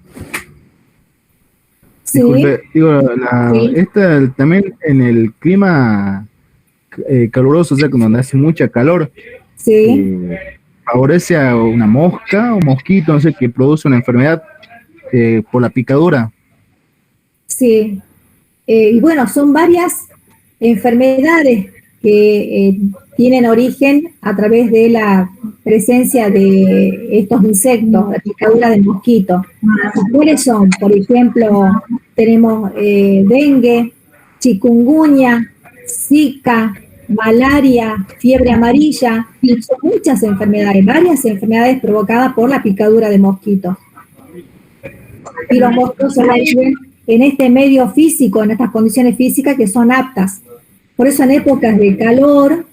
Sí. Disculpe, digo, esta también en el clima caluroso, o sea, cuando hace mucha calor, sí. Favorece a una mosca o mosquito, no sé, que produce una enfermedad por la picadura. Sí. Y bueno, son varias enfermedades que tienen origen a través de la presencia de estos insectos, la picadura del mosquito. ¿Cuáles son? Por ejemplo, tenemos dengue, chikungunya, zika, malaria, fiebre amarilla, y son muchas enfermedades, varias enfermedades provocadas por la picadura de mosquitos. Y los mosquitos sobreviven en este medio físico, en estas condiciones físicas que son aptas. Por eso en épocas de calor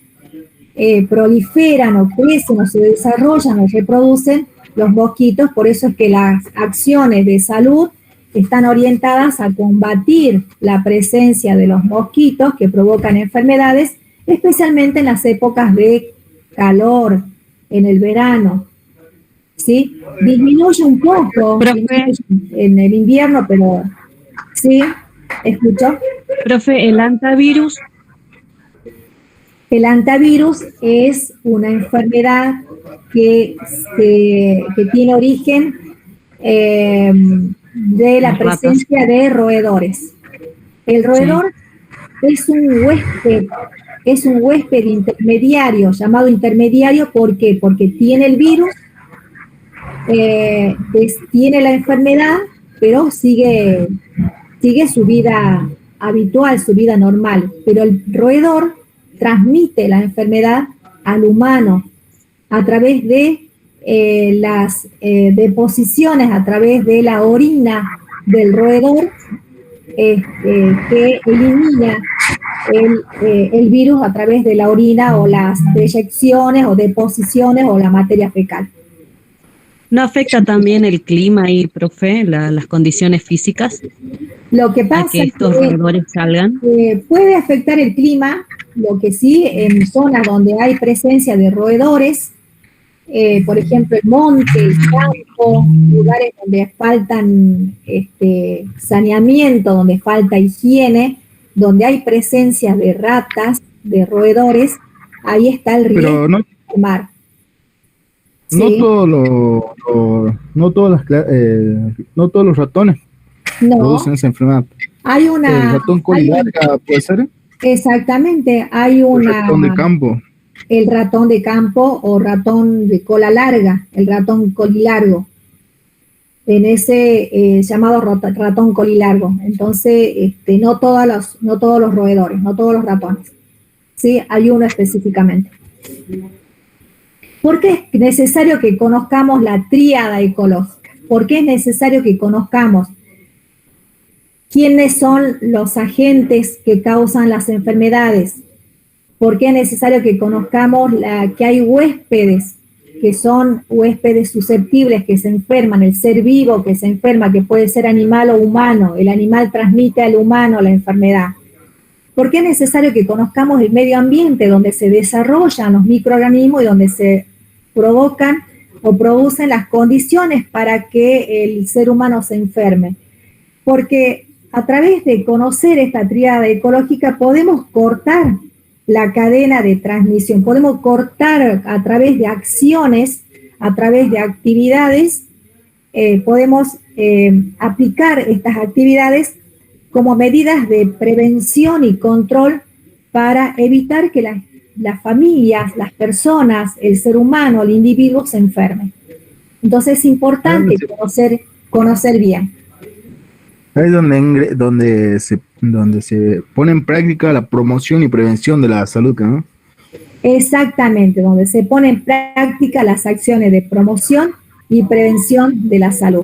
proliferan o crecen o se desarrollan o reproducen los mosquitos, por eso es que las acciones de salud están orientadas a combatir la presencia de los mosquitos que provocan enfermedades, especialmente en las épocas de calor, en el verano. ¿Sí? Disminuye un poco en el invierno, pero ¿sí? ¿Escuchó? Profe, ¿el hantavirus? El hantavirus es una enfermedad que tiene origen de la presencia de roedores. El roedor es un huésped intermediario, llamado intermediario, ¿por qué? Porque tiene el virus, tiene la enfermedad, pero sigue su vida habitual, su vida normal. Pero el roedor transmite la enfermedad al humano a través de las deposiciones, a través de la orina del roedor, que elimina el virus a través de la orina o las deyecciones o deposiciones o la materia fecal. ¿No afecta también el clima ahí, profe, las condiciones físicas? Lo que pasa es que estos roedores salgan. Puede afectar el clima, lo que sí, en zonas donde hay presencia de roedores, por ejemplo, el monte, el campo, lugares donde faltan saneamiento, donde falta higiene, donde hay presencia de ratas, de roedores, ahí está el riesgo de enfermar. ¿Sí? No todos los ratones producen esa enfermedad. Hay una. El ratón colilarga puede ser. Exactamente, hay una. El ratón de campo. El ratón de campo o ratón de cola larga, el ratón colilargo. En ese llamado ratón colilargo. Entonces, no todos los roedores, no todos los ratones. Sí, hay uno específicamente. ¿Por qué es necesario que conozcamos la tríada ecológica? ¿Por qué es necesario que conozcamos quiénes son los agentes que causan las enfermedades? ¿Por qué es necesario que conozcamos que hay huéspedes que son huéspedes susceptibles, que se enferman, el ser vivo que se enferma, que puede ser animal o humano, el animal transmite al humano la enfermedad? ¿Por qué es necesario que conozcamos el medio ambiente donde se desarrollan los microorganismos y donde se provocan o producen las condiciones para que el ser humano se enferme? Porque a través de conocer esta tríada ecológica podemos cortar la cadena de transmisión, podemos cortar a través de acciones, a través de actividades, podemos aplicar estas actividades como medidas de prevención y control para evitar que las familias, las personas, el ser humano, el individuo se enferme. Entonces es importante conocer bien. Es donde se pone en práctica la promoción y prevención de la salud, ¿no? Exactamente, donde se pone en práctica las acciones de promoción y prevención de la salud.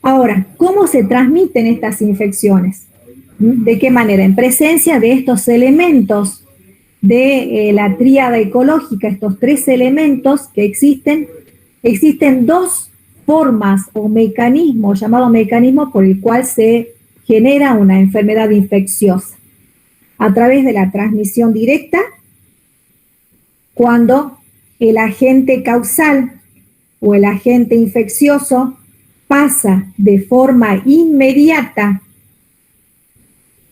Ahora, ¿cómo se transmiten estas infecciones? ¿De qué manera? En presencia de estos elementos de la tríada ecológica, estos 3 elementos que existen 2 formas o mecanismos, llamados mecanismos por el cual se genera una enfermedad infecciosa. A través de la transmisión directa, cuando el agente causal o el agente infeccioso pasa de forma inmediata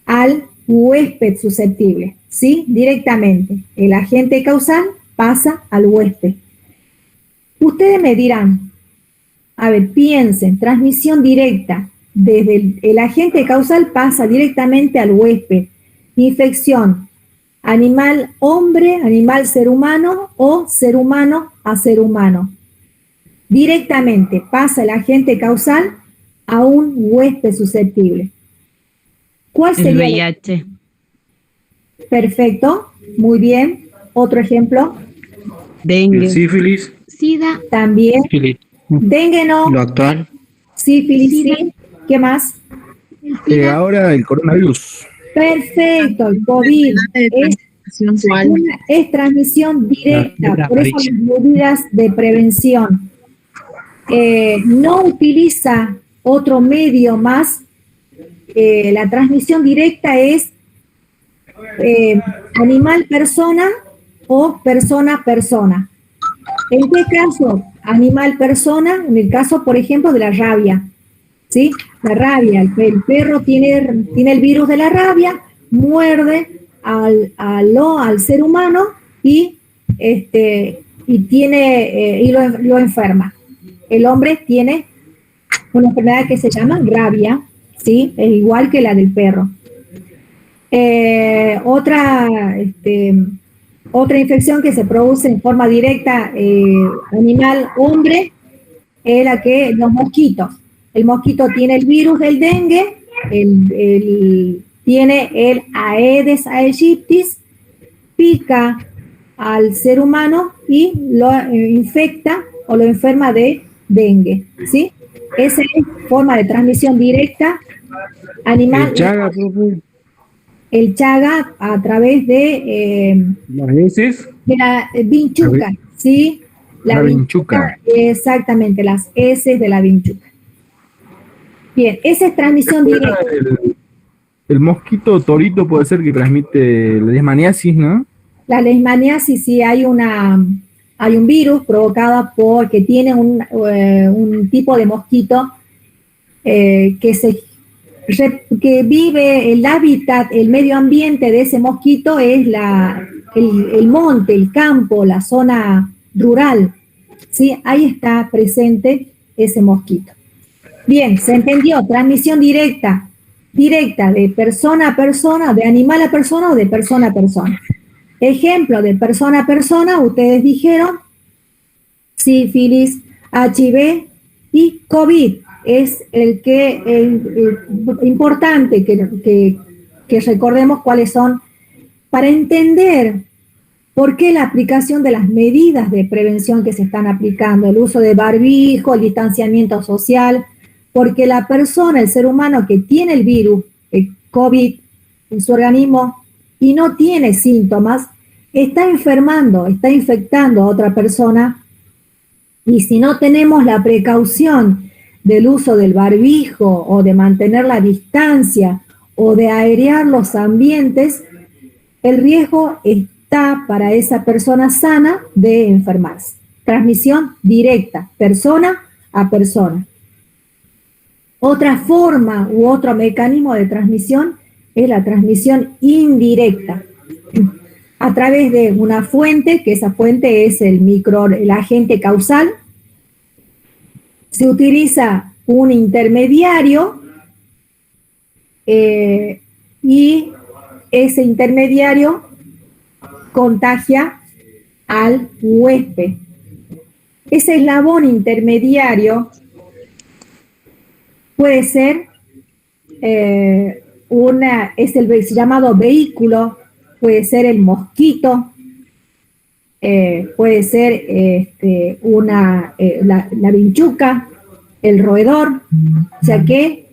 al huésped susceptible, ¿sí? Directamente. El agente causal pasa al huésped. Ustedes me dirán, a ver, piensen, transmisión directa, desde el agente causal pasa directamente al huésped. Infección, animal hombre, animal ser humano o ser humano a ser humano. Directamente pasa el agente causal a un huésped susceptible. ¿Cuál sería? El VIH. Perfecto, muy bien. Otro ejemplo. Dengue. El sífilis. SIDA. También. Sífilis. Dengue no. Lo actual. Sífilis sí. ¿Qué más? Ahora el coronavirus. Perfecto, el COVID es transmisión directa, por eso las medidas de prevención. No utiliza otro medio más. La transmisión directa es animal-persona o persona-persona. ¿En qué caso? Animal-persona, en el caso, por ejemplo, de la rabia. ¿Sí? La rabia, el perro tiene el virus de la rabia, muerde al ser humano y lo enferma. El hombre tiene una enfermedad que se llama rabia, ¿sí? Es igual que la del perro. Otra infección que se produce en forma directa animal-hombre es la que los mosquitos. El mosquito tiene el virus del dengue, tiene el Aedes aegypti, pica al ser humano y lo infecta o lo enferma de dengue, ¿sí? Esa es forma de transmisión directa animal. El chaga a través de las heces. De la vinchuca, ¿sí? La vinchuca. Exactamente, las heces de la vinchuca. Bien, esa es transmisión directa. El mosquito torito puede ser que transmite la leishmaniasis, ¿no? La leishmaniasis, sí, hay un virus provocado porque tiene un tipo de mosquito que vive, el hábitat, el medio ambiente de ese mosquito es el monte, el campo, la zona rural, ¿sí? Ahí está presente ese mosquito. Bien, se entendió, transmisión directa de persona a persona, de animal a persona o de persona a persona. Ejemplo de persona a persona, ustedes dijeron sífilis, HIV y COVID. Es importante que recordemos cuáles son para entender por qué la aplicación de las medidas de prevención que se están aplicando, el uso de barbijo, el distanciamiento social, porque la persona, el ser humano que tiene el virus, el COVID, en su organismo y no tiene síntomas, está enfermando, está infectando a otra persona, y si no tenemos la precaución del uso del barbijo o de mantener la distancia o de airear los ambientes, el riesgo está para esa persona sana de enfermarse. Transmisión directa, persona a persona. Otra forma u otro mecanismo de transmisión es la transmisión indirecta, a través de una fuente, que esa fuente es el agente causal. Se utiliza un intermediario y ese intermediario contagia al huésped. Ese eslabón intermediario puede ser es el llamado vehículo, puede ser el mosquito, puede ser la vinchuca, el roedor, o sea que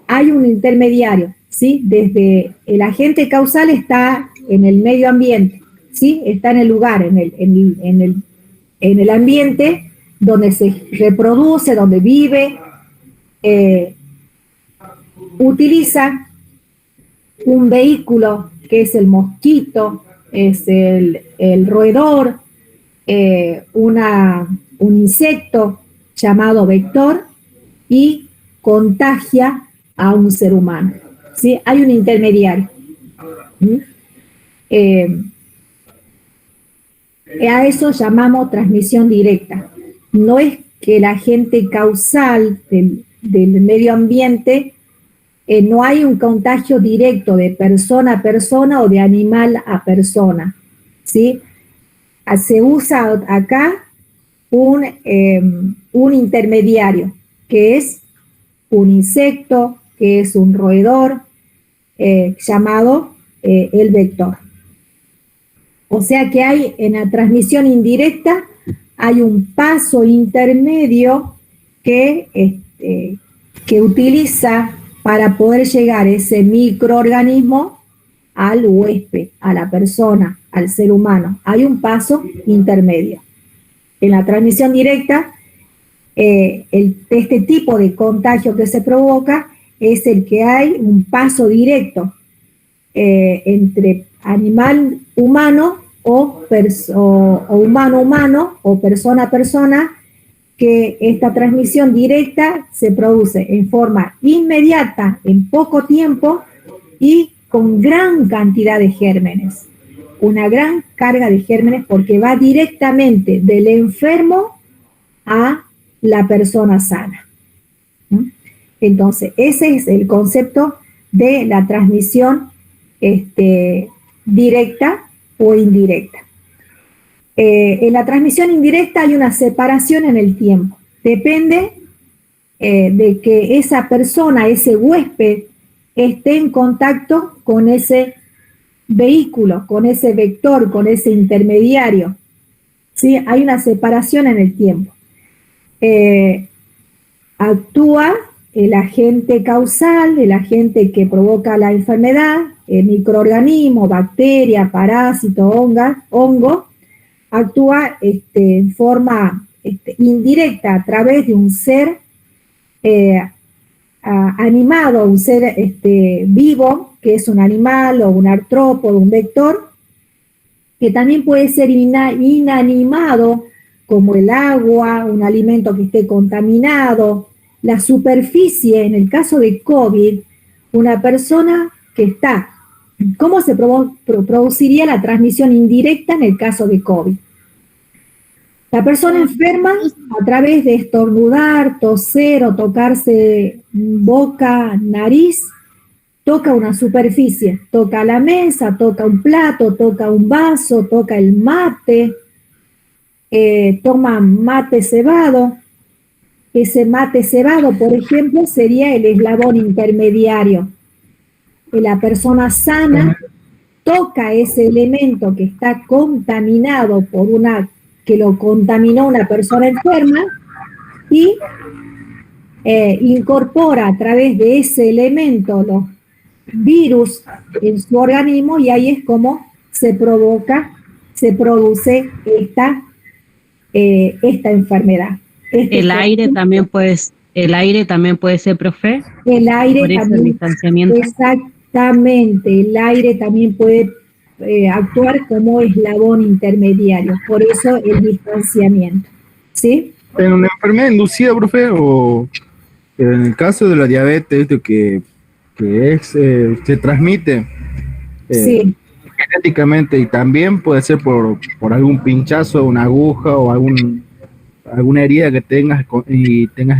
hay un intermediario, ¿sí? Desde el agente causal está en el medio ambiente, ¿sí? Está en el lugar, en el ambiente donde se reproduce, donde vive, utiliza un vehículo que es el mosquito, es el roedor, un insecto llamado vector y contagia a un ser humano, ¿sí? Hay un intermediario. A eso llamamos transmisión directa. No es que el agente causal del medio ambiente, no hay un contagio directo de persona a persona o de animal a persona, ¿sí? Se usa acá un intermediario, que es un insecto, que es un roedor, llamado el vector. O sea que hay en la transmisión indirecta, hay un paso intermedio que que utiliza para poder llegar ese microorganismo al huésped, a la persona, al ser humano. Hay un paso intermedio. En la transmisión directa, este tipo de contagio que se provoca es el que hay un paso directo entre animal humano o humano-humano o persona-persona, que esta transmisión directa se produce en forma inmediata, en poco tiempo y con gran cantidad de gérmenes. Una gran carga de gérmenes porque va directamente del enfermo a la persona sana. Entonces, ese es el concepto de la transmisión directa o indirecta. En la transmisión indirecta hay una separación en el tiempo. Depende de que esa persona, ese huésped, esté en contacto con ese vehículo, con ese vector, con ese intermediario. ¿Sí? Hay una separación en el tiempo. Actúa el agente causal, el agente que provoca la enfermedad, el microorganismo, bacteria, parásito, hongo, actúa en forma indirecta a través de un ser animado, un ser vivo, que es un animal o un artrópodo, un vector, que también puede ser inanimado, como el agua, un alimento que esté contaminado, la superficie. En el caso de COVID, una persona que está, ¿cómo se produciría la transmisión indirecta en el caso de COVID? La persona enferma, a través de estornudar, toser o tocarse boca, nariz, toca una superficie, toca la mesa, toca un plato, toca un vaso, toca el mate, toma mate cebado. Ese mate cebado, por ejemplo, sería el eslabón intermediario. La persona sana toca ese elemento que está contaminado que lo contaminó una persona enferma y incorpora a través de ese elemento los virus en su organismo, y ahí es como se produce esta enfermedad. El aire también puede ser, profe. El aire por eso también, el distanciamiento. Exactamente, el aire también puede actuar como eslabón intermediario, por eso el distanciamiento. ¿Sí? En una enfermedad inducida, profe, o en el caso de la diabetes, que se transmite sí, genéticamente, y también puede ser por algún pinchazo, una aguja o alguna herida que tengas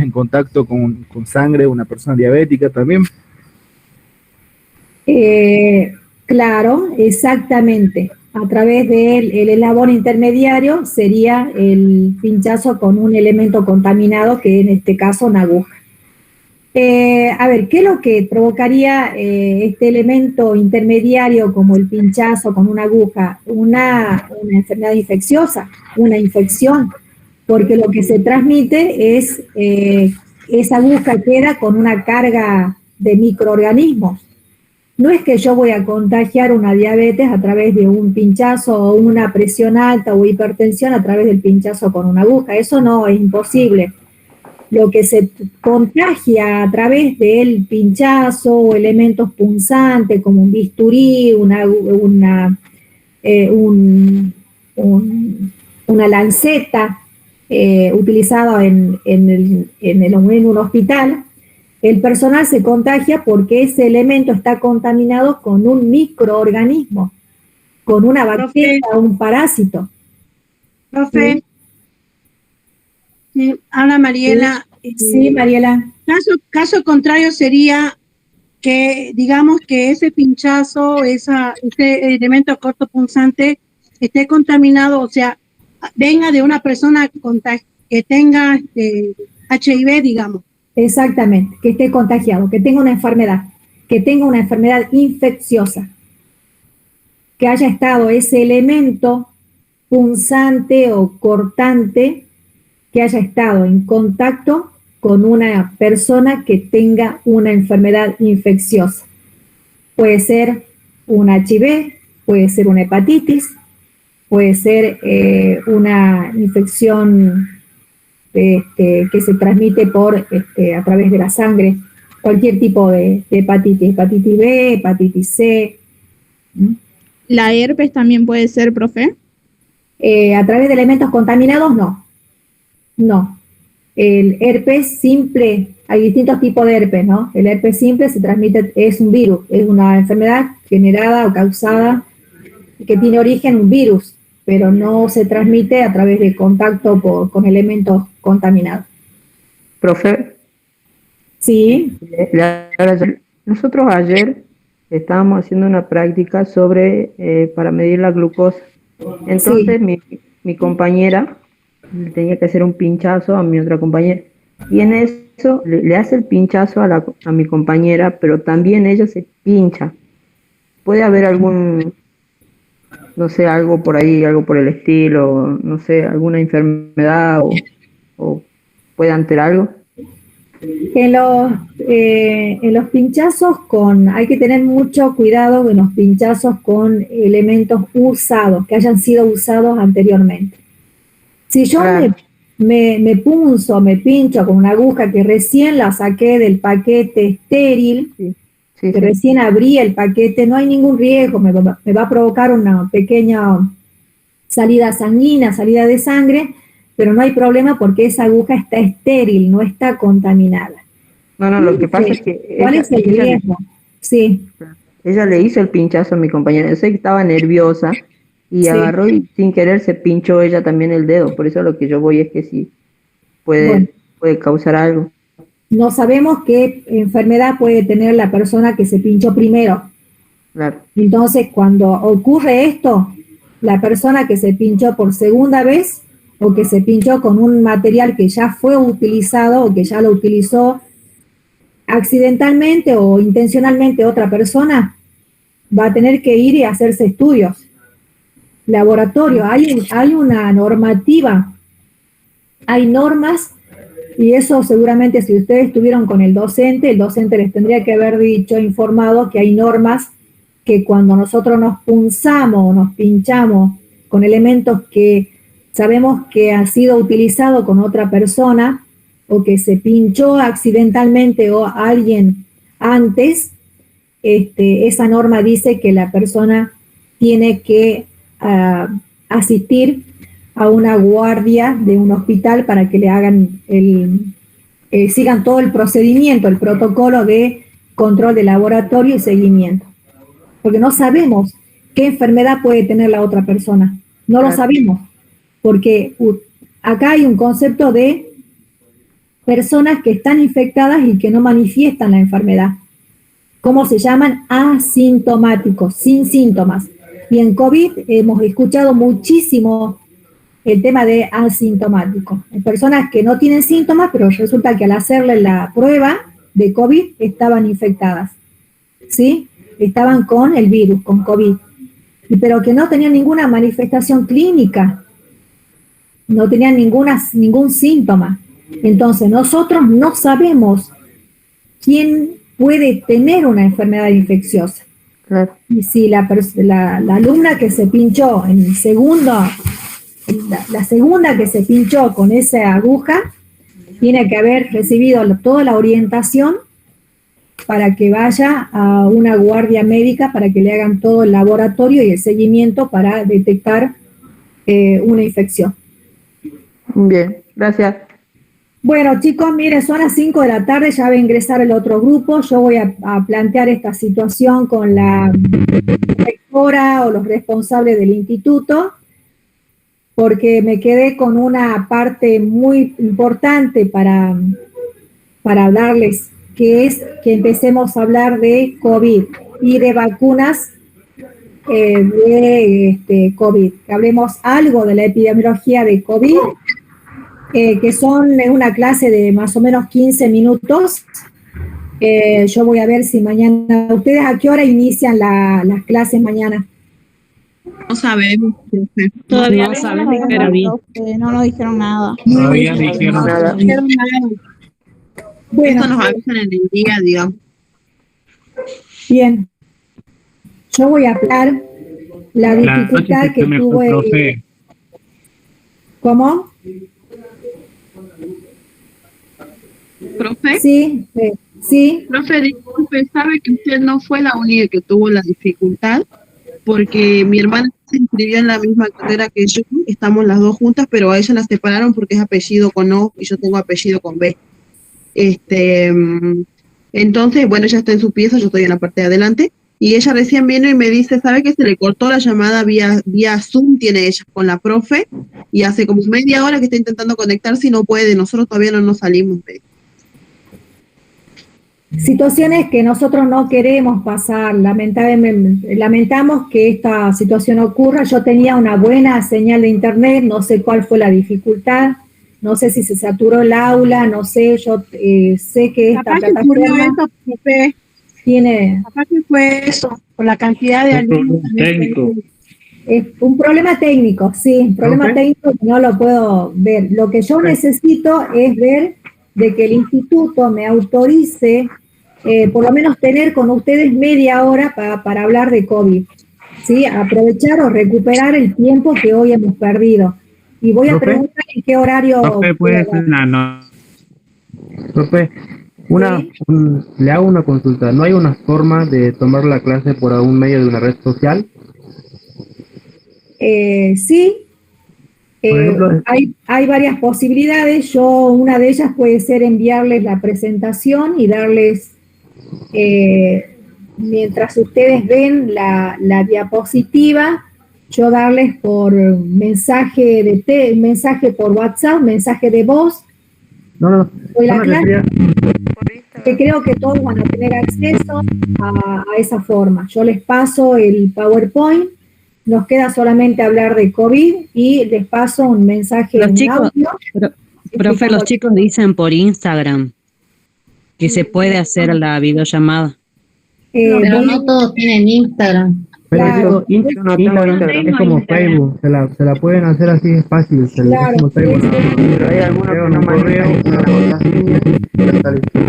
en contacto con sangre de una persona diabética también. Claro, exactamente. A través del eslabón intermediario sería el pinchazo con un elemento contaminado, que en este caso una aguja. A ver, ¿qué es lo que provocaría este elemento intermediario como el pinchazo con una aguja? Una enfermedad infecciosa, una infección, porque lo que se transmite es, esa aguja queda con una carga de microorganismos. No es que yo voy a contagiar una diabetes a través de un pinchazo, o una presión alta o hipertensión a través del pinchazo con una aguja. Eso no, es imposible. Lo que se contagia a través del pinchazo o elementos punzantes como un bisturí, una lanceta utilizada en un hospital, el personal se contagia porque ese elemento está contaminado con un microorganismo, con una bacteria o un parásito. Profe. Sí, habla Mariela. Sí, Mariela. Caso contrario sería que, digamos, que ese pinchazo, ese elemento cortopunzante esté contaminado, o sea, venga de una persona que tenga HIV, digamos. Exactamente, que esté contagiado, que tenga una enfermedad infecciosa, que haya estado ese elemento punzante o cortante, que haya estado en contacto con una persona que tenga una enfermedad infecciosa. Puede ser un HIV, puede ser una hepatitis, puede ser una infección que se transmite a través de la sangre, cualquier tipo de hepatitis B, hepatitis C. ¿La herpes también puede ser, profe? A través de elementos contaminados, no. El herpes simple, hay distintos tipos de herpes, ¿no? El herpes simple se transmite, es un virus, es una enfermedad generada o causada que tiene origen un virus, pero no se transmite a través de contacto con elementos contaminados. Profe. Sí. Nosotros ayer estábamos haciendo una práctica para medir la glucosa. Entonces mi compañera tenía que hacer un pinchazo a mi otra compañera. Y en eso le hace el pinchazo a mi compañera, pero también ella se pincha. ¿Puede haber algún, no sé, algo por ahí, algo por el estilo, no sé, alguna enfermedad o puede ante algo? En los pinchazos hay que tener mucho cuidado en los pinchazos con elementos usados, que hayan sido usados anteriormente. Si yo me punzo, me pincho con una aguja que recién la saqué del paquete estéril, que recién abrí el paquete, no hay ningún riesgo, me va a provocar una pequeña salida sanguínea, salida de sangre, pero no hay problema porque esa aguja está estéril, no está contaminada. No, lo que pasa es que... ¿Cuál es el riesgo? Sí. Ella le hizo el pinchazo a mi compañera, yo sé que estaba nerviosa y agarró y sin querer se pinchó ella también el dedo, por eso lo que yo voy es que sí puede causar algo. No sabemos qué enfermedad puede tener la persona que se pinchó primero. Claro. Entonces, cuando ocurre esto, la persona que se pinchó por segunda vez o que se pinchó con un material que ya fue utilizado o que ya lo utilizó accidentalmente o intencionalmente otra persona, va a tener que ir y hacerse estudios. Laboratorio, hay una normativa, hay normas, y eso seguramente si ustedes estuvieron con el docente les tendría que haber informado que hay normas que cuando nosotros nos punzamos o nos pinchamos con elementos que sabemos que ha sido utilizado con otra persona o que se pinchó accidentalmente o alguien antes, esa norma dice que la persona tiene que asistir a una guardia de un hospital para que le hagan sigan todo el procedimiento, el protocolo de control de laboratorio y seguimiento. Porque no sabemos qué enfermedad puede tener la otra persona. No lo sabemos. Porque acá hay un concepto de personas que están infectadas y que no manifiestan la enfermedad. ¿Cómo se llaman? Asintomáticos, sin síntomas. Y en COVID hemos escuchado muchísimo el tema de asintomáticos. Hay personas que no tienen síntomas, pero resulta que al hacerle la prueba de COVID estaban infectadas. ¿Sí? Estaban con el virus, con COVID. Pero que no tenían ninguna manifestación clínica. No tenían ningún síntoma. Entonces, nosotros no sabemos quién puede tener una enfermedad infecciosa. Claro. Y si la alumna que se pinchó en el segundo, la segunda que se pinchó con esa aguja, tiene que haber recibido toda la orientación para que vaya a una guardia médica para que le hagan todo el laboratorio y el seguimiento para detectar una infección. Bien, gracias. Bueno, chicos, miren, son las 5 de la tarde, ya va a ingresar el otro grupo. Yo voy a plantear esta situación con la rectora o los responsables del instituto, porque me quedé con una parte muy importante para hablarles, que es que empecemos a hablar de COVID y de vacunas de COVID. Que hablemos algo de la epidemiología de COVID, que son una clase de más o menos 15 minutos. Yo voy a ver si mañana, ¿ustedes a qué hora inician las clases mañana? No sabemos. Todavía No no sabemos, nos pero bien. no nos dijeron nada. Todavía no dijeron nada. Bueno, esto nos avisan en el día, digamos. Bien. Yo voy a hablar la dificultad que tuve. ¿Cómo? ¿Profe? Sí, sí. Profe, disculpe, sabe que usted no fue la única que tuvo la dificultad, porque mi hermana se inscribió en la misma carrera que yo, estamos las dos juntas, pero a ella la separaron porque es apellido con O y yo tengo apellido con B. Entonces, bueno, ella está en su pieza, yo estoy en la parte de adelante, y ella recién vino y me dice, ¿sabe que se le cortó la llamada vía Zoom? Tiene ella con la profe, y hace como media hora que está intentando conectarse y no puede, nosotros todavía no nos salimos de... Situaciones que nosotros no queremos pasar, lamentablemente, lamentamos que esta situación ocurra. Yo tenía una buena señal de internet, no sé cuál fue la dificultad, no sé si se saturó el aula, no sé, yo sé que esta plataforma tiene... Aparte fue eso, por la cantidad de alumnos. Es un problema técnico, sí, un problema técnico que no lo puedo ver. Lo que yo necesito es ver de que el instituto me autorice por lo menos tener con ustedes media hora para hablar de COVID, ¿sí? Aprovechar o recuperar el tiempo que hoy hemos perdido. Y voy a preguntar en qué horario... Profe, le hago una consulta. ¿No hay una forma de tomar la clase por algún medio de una red social? Sí. Por ejemplo, hay varias posibilidades. Una de ellas puede ser enviarles la presentación y darles, mientras ustedes ven la diapositiva, yo darles por mensaje mensaje por WhatsApp, mensaje de voz. Que creo que todos van a tener acceso a esa forma. Yo les paso el PowerPoint. Nos queda solamente hablar de COVID y les paso un mensaje en audio. Profe, los chicos dicen por Instagram que se puede hacer la videollamada. Pero no todos tienen Instagram. Pero claro, Instagram es como Facebook, se la pueden hacer así, es fácil. Claro, como Facebook, pero hay algunos que no manejan.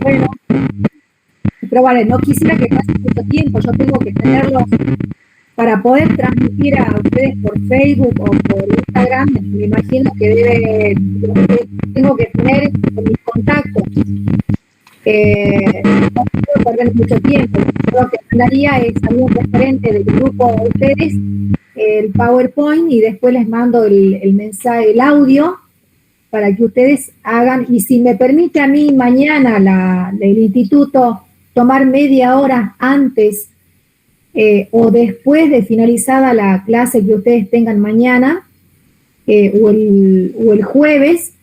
Bueno, pero vale, no quisiera que pase mucho tiempo, yo tengo que tenerlo para poder transmitir a ustedes por Facebook o por Instagram. Me imagino que tengo que tener mis contactos. No puedo perder mucho tiempo. Lo que mandaría es algún referente del grupo a ustedes, el PowerPoint, y después les mando el mensaje, el audio, para que ustedes hagan. Y si me permite a mí mañana el instituto tomar media hora antes o después de finalizada la clase que ustedes tengan mañana o el jueves,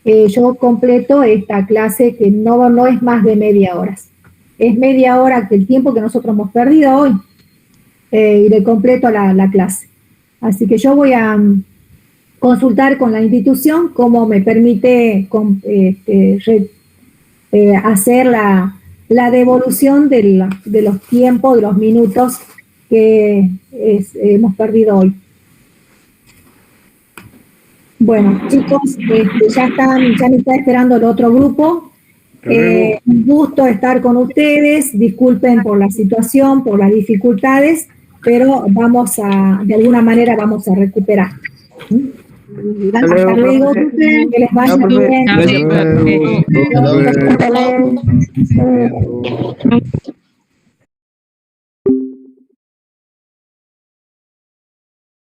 yo completo esta clase que no es más de media hora. Es media hora que el tiempo que nosotros hemos perdido hoy y le completo la clase. Así que yo voy a consultar con la institución cómo me permite hacer la devolución de los tiempos, de los minutos que hemos perdido hoy. Bueno, chicos, ya me está esperando el otro grupo. Un gusto estar con ustedes. Disculpen por la situación, por las dificultades, pero de alguna manera vamos a recuperar. Hasta luego, que les vaya bien. Gracias.